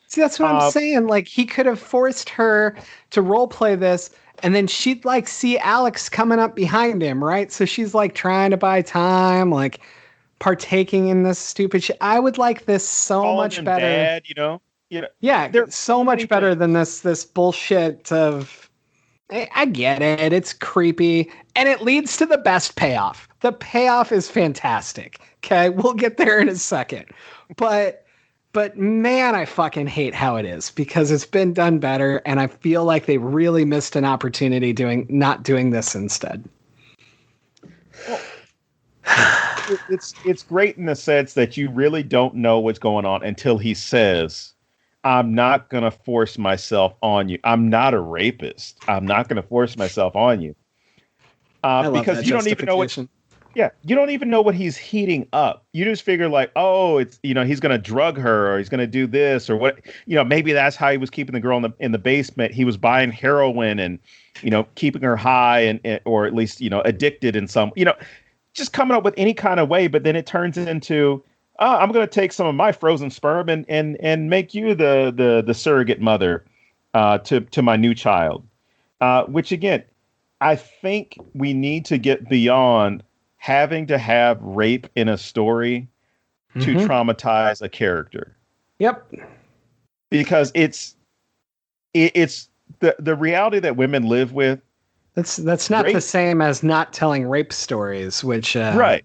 See, that's what I'm saying. Like, he could have forced her to role play this, and then she'd like see Alex coming up behind him, right? So she's like trying to buy time, like partaking in this stupid shit. I would like this so much better. Dad, yeah, so much better than this bullshit of. I get it. It's creepy, and it leads to the best payoff. The payoff is fantastic. Okay, we'll get there in a second, but man, I fucking hate how it is because it's been done better, and I feel like they really missed an opportunity not doing this instead. Well, it's great in the sense that you really don't know what's going on until he says, I'm not going to force myself on you. I'm not a rapist. I'm not going to force myself on you. Because you don't even know what. Yeah, you don't even know what he's heating up. You just figure like, oh, it's he's going to drug her or he's going to do this or what. Maybe that's how he was keeping the girl in the basement. He was buying heroin and keeping her high and or at least addicted in some just coming up with any kind of way. But then it turns into. I'm going to take some of my frozen sperm and make you the surrogate mother to my new child. Which, again, I think we need to get beyond having to have rape in a story to traumatize a character. Yep. Because it's the reality that women live with. That's not the same as not telling rape stories, which right.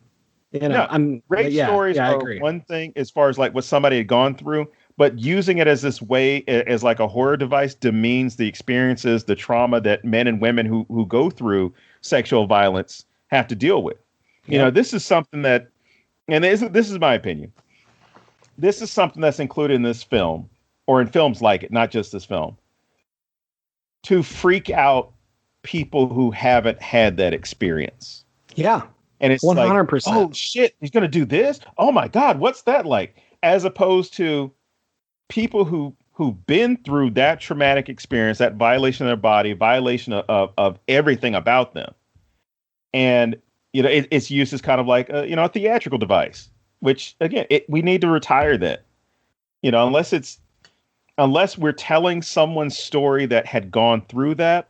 Rape stories are one thing as far as like what somebody had gone through, but using it as this way, as like a horror device, demeans the experiences, the trauma that men and women who go through sexual violence have to deal with. This is something that, and this is my opinion. This is something that's included in this film, or in films like it, not just this film, to freak out people who haven't had that experience. Yeah. And it's 100%. Like, oh shit, he's going to do this? Oh my God, what's that like? As opposed to people who've been through that traumatic experience, that violation of their body, violation of everything about them. And, it's used as kind of like, a theatrical device, which again, we need to retire that, unless we're telling someone's story that had gone through that,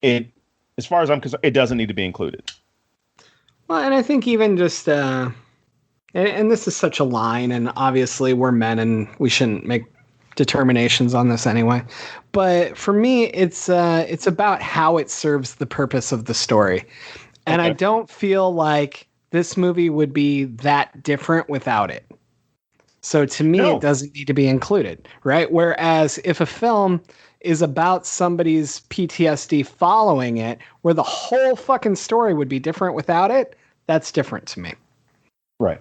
as far as I'm concerned, it doesn't need to be included. Well, and I think even just, and this is such a line, and obviously we're men and we shouldn't make determinations on this anyway. But for me, it's about how it serves the purpose of the story. And I don't feel like this movie would be that different without it. So to me, it doesn't need to be included, right? Whereas if a film is about somebody's PTSD following it, where the whole fucking story would be different without it, that's different to me. Right.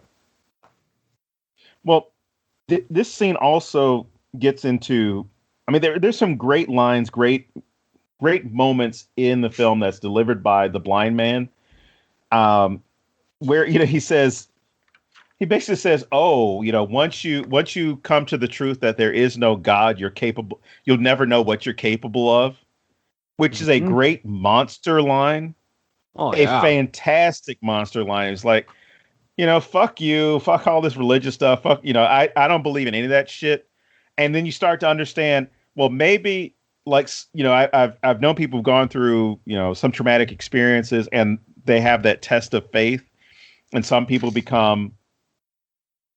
Well, this scene also gets into, there's some great lines, great moments in the film that's delivered by the blind man, where, he basically says, oh, once you come to the truth that there is no God, you'll never know what you're capable of, which is a great monster line. Oh, yeah. A fantastic monster line. It's like, fuck you, fuck all this religious stuff. Fuck, I don't believe in any of that shit. And then you start to understand, well, maybe like, I've known people who've gone through, some traumatic experiences and they have that test of faith. And some people become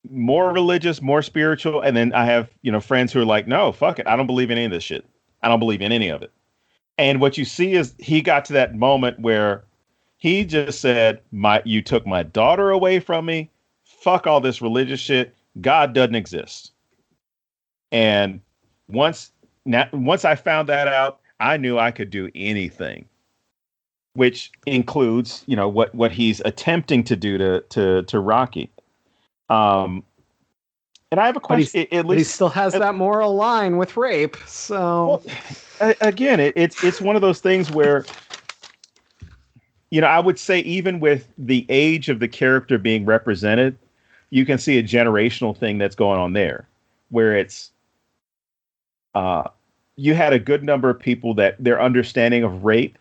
more religious, more spiritual. And then I have, friends who are like, no, fuck it. I don't believe in any of this shit. I don't believe in any of it. And what you see is he got to that moment where he just said, you took my daughter away from me. Fuck all this religious shit. God doesn't exist. And once I found that out, I knew I could do anything, which includes, what he's attempting to do to Rocky. And I have a question. But he still has that moral line with rape. So again, it's one of those things where, I would say even with the age of the character being represented, you can see a generational thing that's going on there. where it's you had a good number of people that their understanding of rape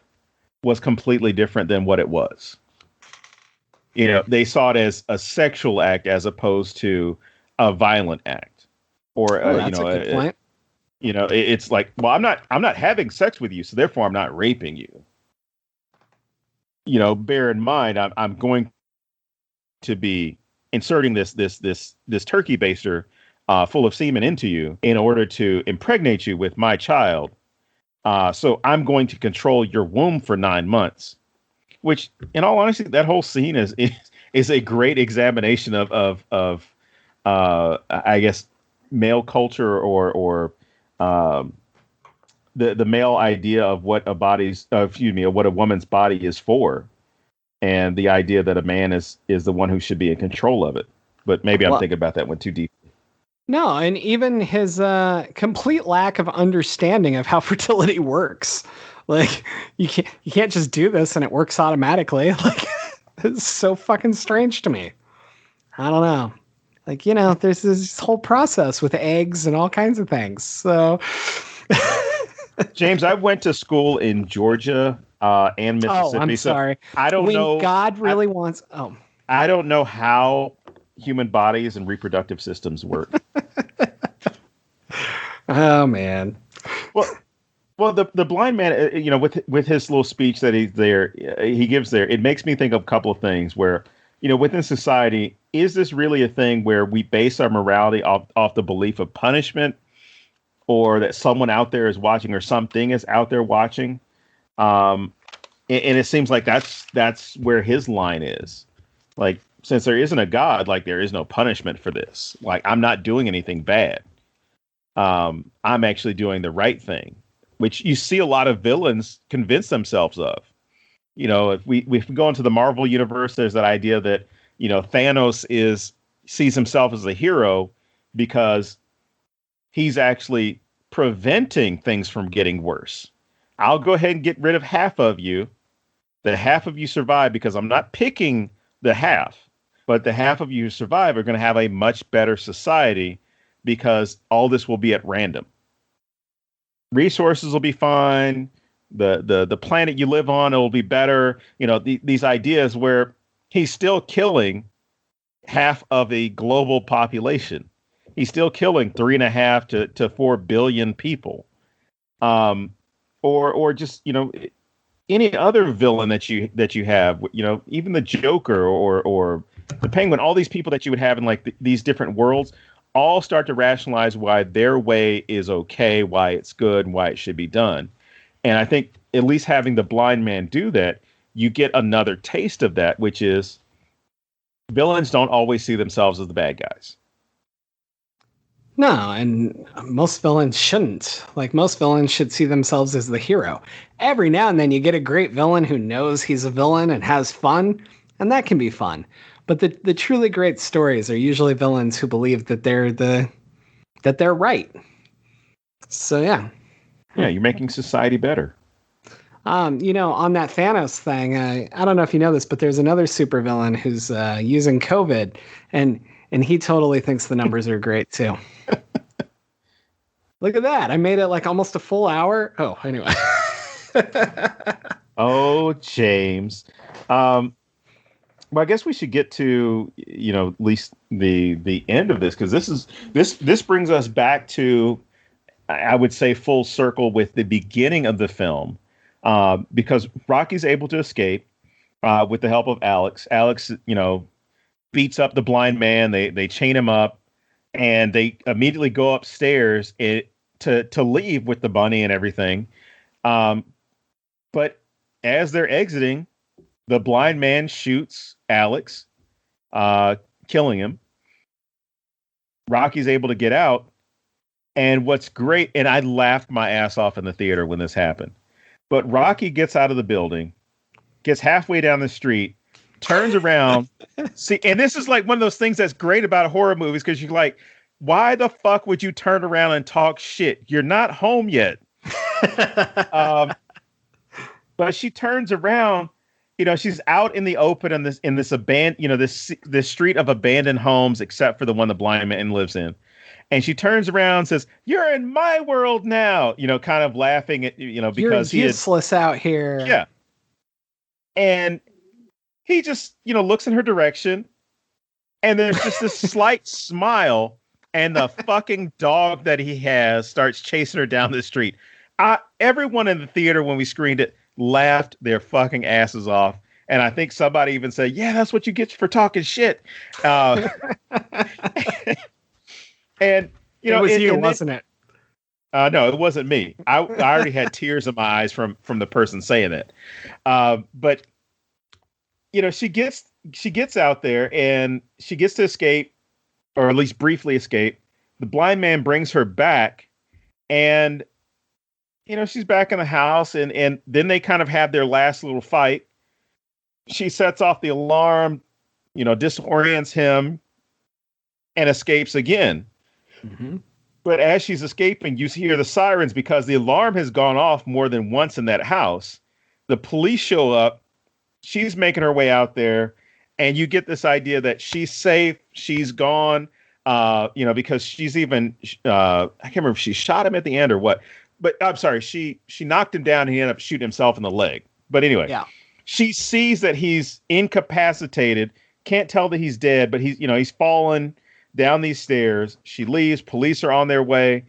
was completely different than what it was. You know, they saw it as a sexual act as opposed to a violent act, or that's a good point. It's like, well, I'm not having sex with you, so therefore I'm not raping you. You know, bear in mind, I'm going to be inserting this turkey baster full of semen into you in order to impregnate you with my child. So I'm going to control your womb for 9 months. Which, in all honesty, that whole scene is a great examination of I guess male culture or the male idea of what what a woman's body is for, and the idea that a man is the one who should be in control of it. But maybe I'm thinking about that one too deep. No, and even his complete lack of understanding of how fertility works. Like, you can't just do this and it works automatically. Like, it's so fucking strange to me. I don't know. Like, there's this whole process with eggs and all kinds of things. So, James, I went to school in Georgia and Mississippi. Oh, I'm sorry. I don't know. God really wants. Oh, I don't know how human bodies and reproductive systems work. Oh man. Well, the blind man, with his little speech that he gives there, it makes me think of a couple of things where, within society, is this really a thing where we base our morality off the belief of punishment, or that someone out there is watching, or something is out there watching? And it seems like that's where his line is. Like, since there isn't a God, like, there is no punishment for this. Like, I'm not doing anything bad. I'm actually doing the right thing, which you see a lot of villains convince themselves of. If we go into the Marvel universe, there's that idea that, Thanos sees himself as a hero because he's actually preventing things from getting worse. I'll go ahead and get rid of half of you. The half of you survive because I'm not picking the half, but the half of you who survive are going to have a much better society because all this will be at random. Resources will be fine. The planet you live on, it will be better. These ideas where he's still killing half of a global population. He's still killing 3.5 to 4 billion people. Or just, any other villain that you have, even the Joker or the Penguin, all these people that you would have in like these different worlds, all start to rationalize why their way is okay, why it's good, and why it should be done. And I think at least having the blind man do that, you get another taste of that, which is villains don't always see themselves as the bad guys. No, and most villains shouldn't. Like, most villains should see themselves as the hero. Every now and then you get a great villain who knows he's a villain and has fun, and that can be fun. But the truly great stories are usually villains who believe that they're right. So yeah. Yeah, you're making society better. On that Thanos thing, I don't know if you know this, but there's another supervillain who's using COVID, and he totally thinks the numbers are great too. Look at that. I made it like almost a full hour. Oh, anyway. Oh, James. Well, I guess we should get to, at least the end of this, because this brings us back to, I would say, full circle with the beginning of the film, because Rocky's able to escape with the help of Alex. Alex, beats up the blind man. They chain him up, and they immediately go upstairs to leave with the bunny and everything. But as they're exiting, the blind man shoots Alex, killing him. Rocky's able to get out. And what's great, and I laughed my ass off in the theater when this happened, but Rocky gets out of the building, gets halfway down the street, turns around. See, and this is like one of those things that's great about horror movies, because you're like, why the fuck would you turn around and talk shit? You're not home yet. But she turns around. She's out in the open in this abandoned, this street of abandoned homes, except for the one the blind man lives in. And she turns around and says, "You're in my world now," kind of laughing at, because you're useless out here. Yeah. And he just, looks in her direction, and there's just this slight smile, and the fucking dog that he has starts chasing her down the street. Everyone in the theater, when we screened it, laughed their fucking asses off. And I think somebody even said, "Yeah, that's what you get for talking shit." And it was you, wasn't it? No, it wasn't me. I already had tears in my eyes from the person saying it. But she gets out there and she gets to escape, or at least briefly escape. The blind man brings her back, and she's back in the house, and then they kind of have their last little fight. She sets off the alarm, disorients him, and escapes again. Mm-hmm. But as she's escaping, you hear the sirens because the alarm has gone off more than once in that house. The police show up. She's making her way out there, and you get this idea that she's safe. She's gone, because she's even, I can't remember if she shot him at the end or what. But I'm sorry, she knocked him down and he ended up shooting himself in the leg. But anyway, yeah. She sees that he's incapacitated, can't tell that he's dead, but he's fallen down these stairs. She leaves. Police are on their way.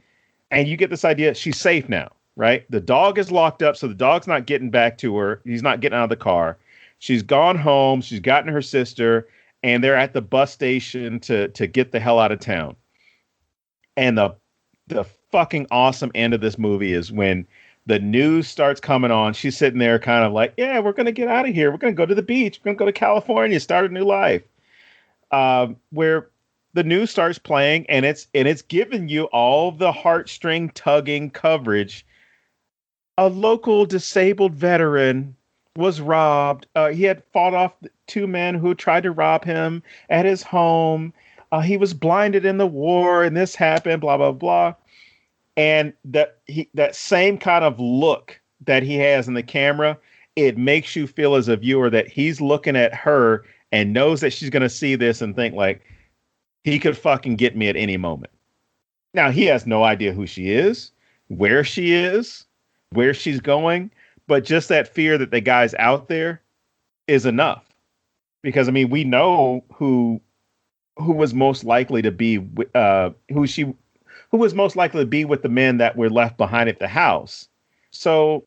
And you get this idea she's safe now, right? The dog is locked up, so the dog's not getting back to her. He's not getting out of the car. She's gone home. She's gotten her sister, and they're at the bus station to get the hell out of town. And the fucking awesome end of this movie is when the news starts coming on. She's sitting there kind of like, yeah, we're going to get out of here. We're going to go to the beach. We're going to go to California, start a new life. Where the news starts playing, and it's giving you all the heartstring tugging coverage. A local disabled veteran was robbed. He had fought off two men who tried to rob him at his home. He was blinded in the war, and this happened, blah, blah, blah. And that same kind of look that he has in the camera, it makes you feel as a viewer that he's looking at her and knows that she's going to see this and think like, he could fucking get me at any moment. Now, he has no idea who she is, where she's going, but just that fear that the guy's out there is enough. Because, I mean, we know who was most likely to be, who was most likely to be with the men that were left behind at the house. So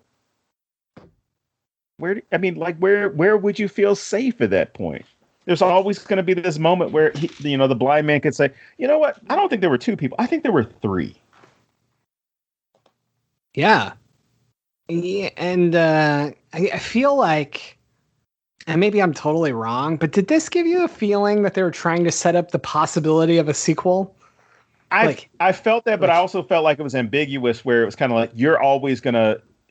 where would you feel safe at that point? There's always going to be this moment where the blind man could say, you know what? I don't think there were two people. I think there were three. Yeah. Yeah, and I feel like, and maybe I'm totally wrong, but did this give you a feeling that they were trying to set up the possibility of a sequel? I felt that, but I also felt like it was ambiguous, where it was kind of like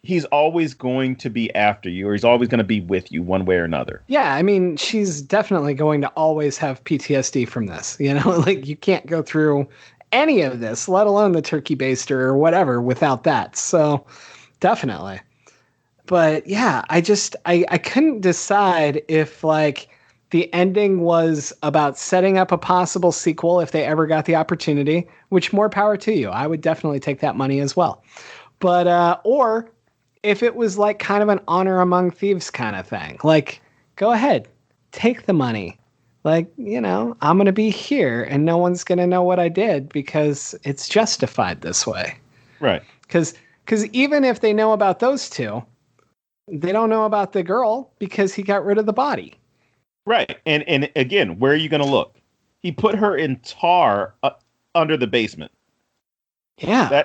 he's always going to be after you, or he's always going to be with you one way or another. Yeah, I mean, she's definitely going to always have PTSD from this. Like you can't go through any of this, let alone the turkey baster or whatever, without that. So definitely. But yeah, I couldn't decide if like the ending was about setting up a possible sequel if they ever got the opportunity, which more power to you. I would definitely take that money as well. But, or if it was like kind of an honor among thieves kind of thing, like, go ahead, take the money. Like, I'm going to be here and no one's going to know what I did because it's justified this way. Right. Because even if they know about those two, they don't know about the girl because he got rid of the body. Right. And again, where are you going to look? He put her in tar under the basement. Yeah.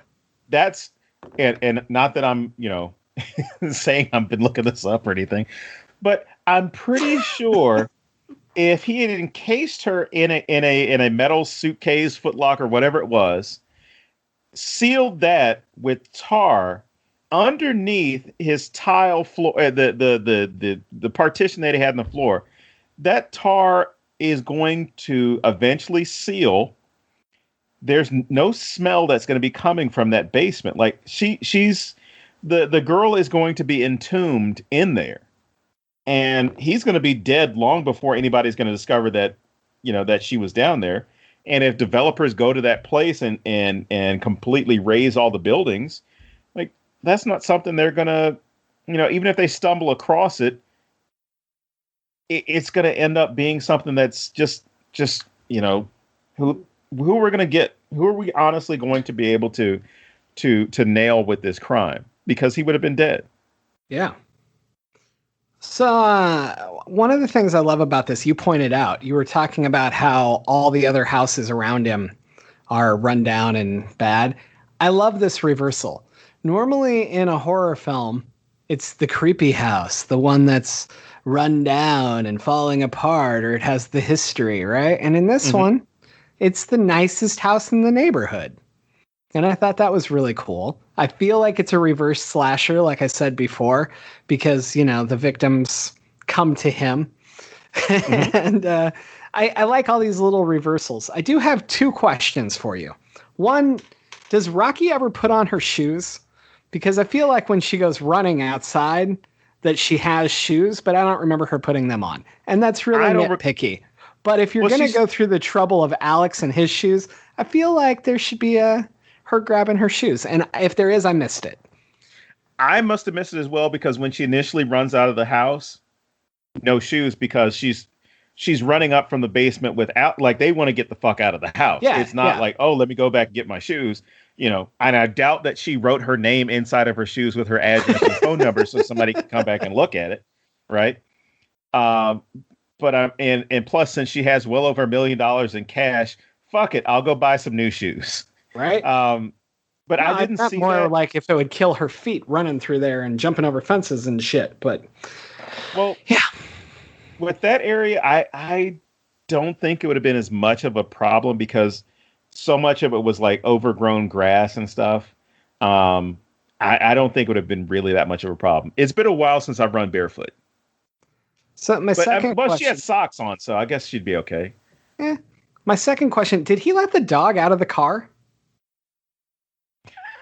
That's and not that I'm, saying I've been looking this up or anything, but I'm pretty sure if he had encased her in a metal suitcase, footlocker, whatever it was, sealed that with tar underneath his tile floor, the partition that he had in the floor, that tar is going to eventually seal. There's no smell that's going to be coming from that basement. Like she's the girl is going to be entombed in there, and he's going to be dead long before anybody's going to discover that, that she was down there. And if developers go to that place and completely raise all the buildings, like that's not something they're gonna, even if they stumble across it, it's gonna end up being something that's just who we're gonna get, who are we honestly going to be able to nail with this crime, because he would have been dead. Yeah. So one of the things I love about this, you pointed out, you were talking about how all the other houses around him are run down and bad. I love this reversal. Normally in a horror film, it's the creepy house, the one that's run down and falling apart, or it has the history, right? And in this one, it's the nicest house in the neighborhood. And I thought that was really cool. I feel like it's a reverse slasher, like I said before, because, the victims come to him. And I like all these little reversals. I do have 2 questions for you. One, does Rocky ever put on her shoes? Because I feel like when she goes running outside that she has shoes, but I don't remember her putting them on. And that's really nitpicky. But if you're going to go through the trouble of Alex and his shoes, I feel like there should be her grabbing her shoes. And if there is, I missed it. I must have missed it as well, because when she initially runs out of the house, no shoes, because she's running up from the basement without, like, they want to get the fuck out of the house. Yeah, it's not like, oh, let me go back and get my shoes, and I doubt that she wrote her name inside of her shoes with her address and phone number so somebody can come back and look at it. Right. But and plus, since she has well over $1 million in cash, fuck it, I'll go buy some new shoes. Right. But I didn't see more that. Like if it would kill her feet running through there and jumping over fences and shit. But yeah, with that area, I don't think it would have been as much of a problem, because so much of it was like overgrown grass and stuff. I don't think it would have been really that much of a problem. It's been a while since I've run barefoot. So my second question, she had socks on, so I guess she'd be okay. My second question, did he let the dog out of the car?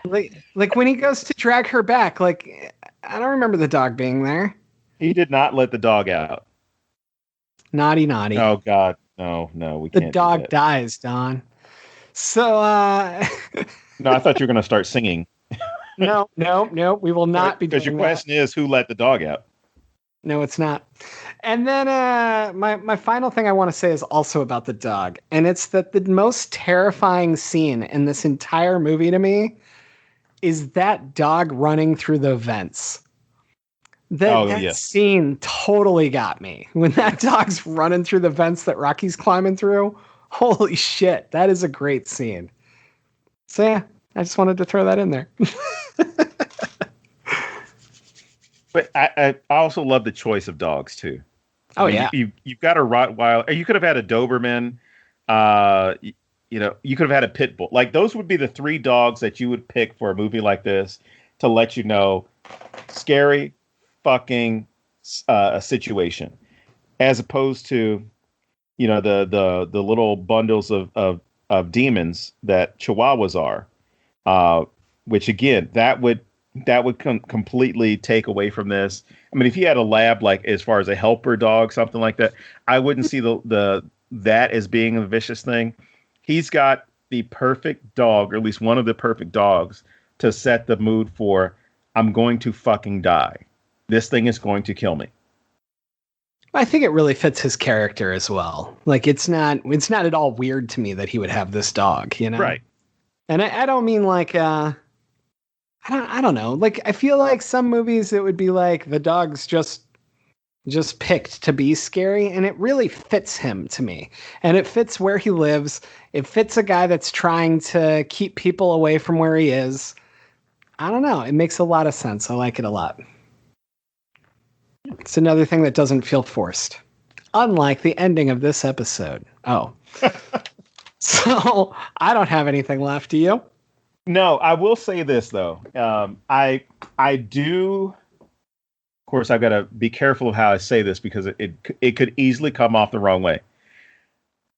Like when he goes to drag her back, like, I don't remember the dog being there. He did not let the dog out. Naughty. Oh God, no, we can't. The dog dies, Don. So, no, I thought you were going to start singing. No, we will not be doing that. Because your question is, who let the dog out? No, it's not. And then my final thing I want to say is also about the dog. And it's that the most terrifying scene in this entire movie to me is that dog running through the vents. That scene totally got me. When that dog's running through the vents that Rocky's climbing through, holy shit, that is a great scene. So yeah, I just wanted to throw that in there. But I also love the choice of dogs too. You've got a Rottweiler. You could have had a Doberman. You could have had a pit bull. Like, those would be the 3 dogs that you would pick for a movie like this to let you know scary fucking situation, as opposed to the little bundles of demons that Chihuahuas are, which again that would completely take away from this. I mean, if you had a lab, like as far as a helper dog, something like that, I wouldn't see that as being a vicious thing. He's got the perfect dog, or at least one of the perfect dogs, to set the mood for, I'm going to fucking die. This thing is going to kill me. I think it really fits his character as well. Like, it's not at all weird to me that he would have this dog, Right. And I don't mean like, I don't know. Like, I feel like some movies it would be like the dog's just picked to be scary, and it really fits him to me. And it fits where he lives. It fits a guy that's trying to keep people away from where he is. I don't know. It makes a lot of sense. I like it a lot. It's another thing that doesn't feel forced. Unlike the ending of this episode. Oh. So, I don't have anything left. Do you? No, I will say this though. I do. Of course, I've got to be careful of how I say this, because it could easily come off the wrong way.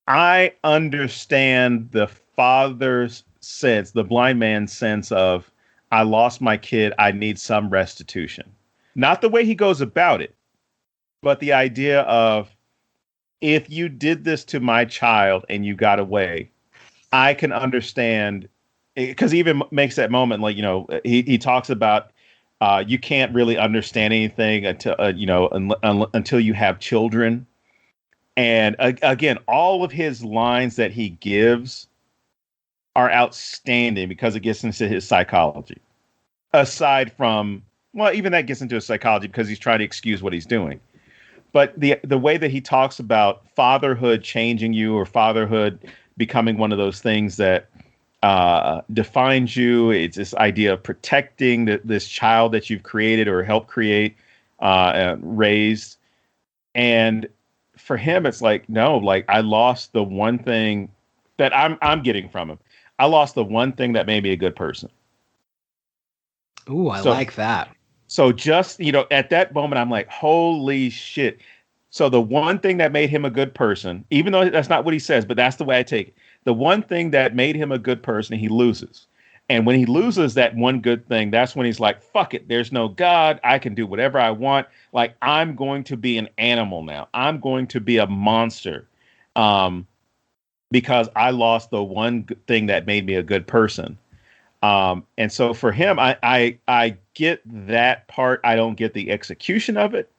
I understand the father's sense, the blind man's sense of, I lost my kid, I need some restitution. Not the way he goes about it, but the idea of, if you did this to my child and you got away, I can understand, because he even makes that moment, like, he talks about you can't really understand anything until until you have children. And again, all of his lines that he gives are outstanding because it gets into his psychology. Aside from, well, even that gets into his psychology because he's trying to excuse what he's doing. But the way that he talks about fatherhood changing you, or fatherhood becoming one of those things that defines you, it's this idea of protecting this child that you've created or helped create, raised. And for him, it's like, no, like, I lost the one thing that I'm getting from him. I lost the one thing that made me a good person. Ooh, I like that. So just, at that moment, I'm like, holy shit. So the one thing that made him a good person, even though that's not what he says, but that's the way I take it. The one thing that made him a good person, he loses. And when he loses that one good thing, that's when he's like, fuck it. There's no God. I can do whatever I want. Like, I'm going to be an animal now. I'm going to be a monster. Because I lost the one thing that made me a good person. And so for him, I get that part. I don't get the execution of it,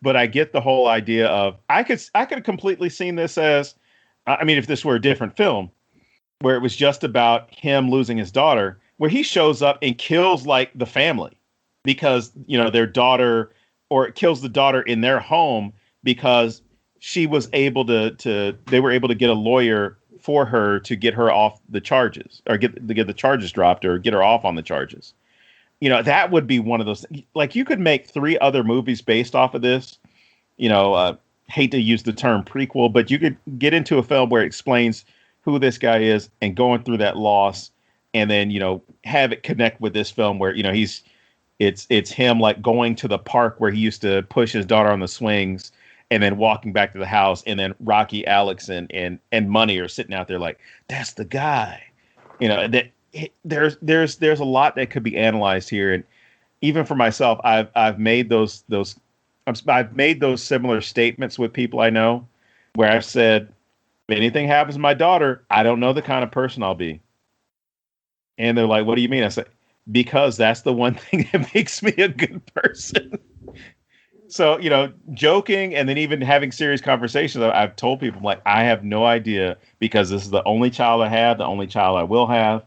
but I get the whole idea of, I could have completely seen this as, I mean, if this were a different film where it was just about him losing his daughter, where he shows up and kills like the family because, their daughter, or it kills the daughter in their home because she was able they were able to get a lawyer for her to get her off the charges, or get the charges dropped, or get her off on the charges. That would be one of those, like, you could make 3 other movies based off of this. Hate to use the term prequel, but you could get into a film where it explains who this guy is and going through that loss, and then, have it connect with this film where, it's him like going to the park where he used to push his daughter on the swings, and then walking back to the house, and then Rocky, Alex, and Money are sitting out there like, that's the guy. That there's a lot that could be analyzed here, and even for myself, I've made those similar statements with people I know, where I've said, if anything happens to my daughter, I don't know the kind of person I'll be. And they're like, what do you mean? I said, because that's the one thing that makes me a good person. So, joking and then even having serious conversations, I've told people, like, I have no idea, because this is the only child I have, the only child I will have.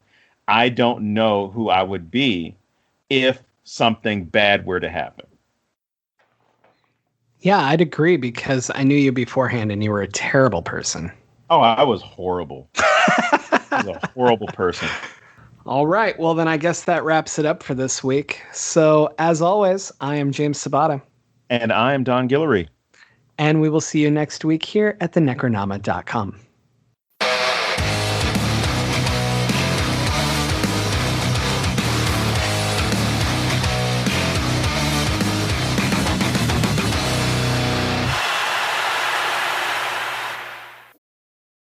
I don't know who I would be if something bad were to happen. Yeah, I'd agree, because I knew you beforehand and you were a terrible person. Oh, I was horrible. I was a horrible person. All right. Well, then I guess that wraps it up for this week. So, as always, I am James Sabata. And I am Don Guillory. And we will see you next week here at thenecronama.com.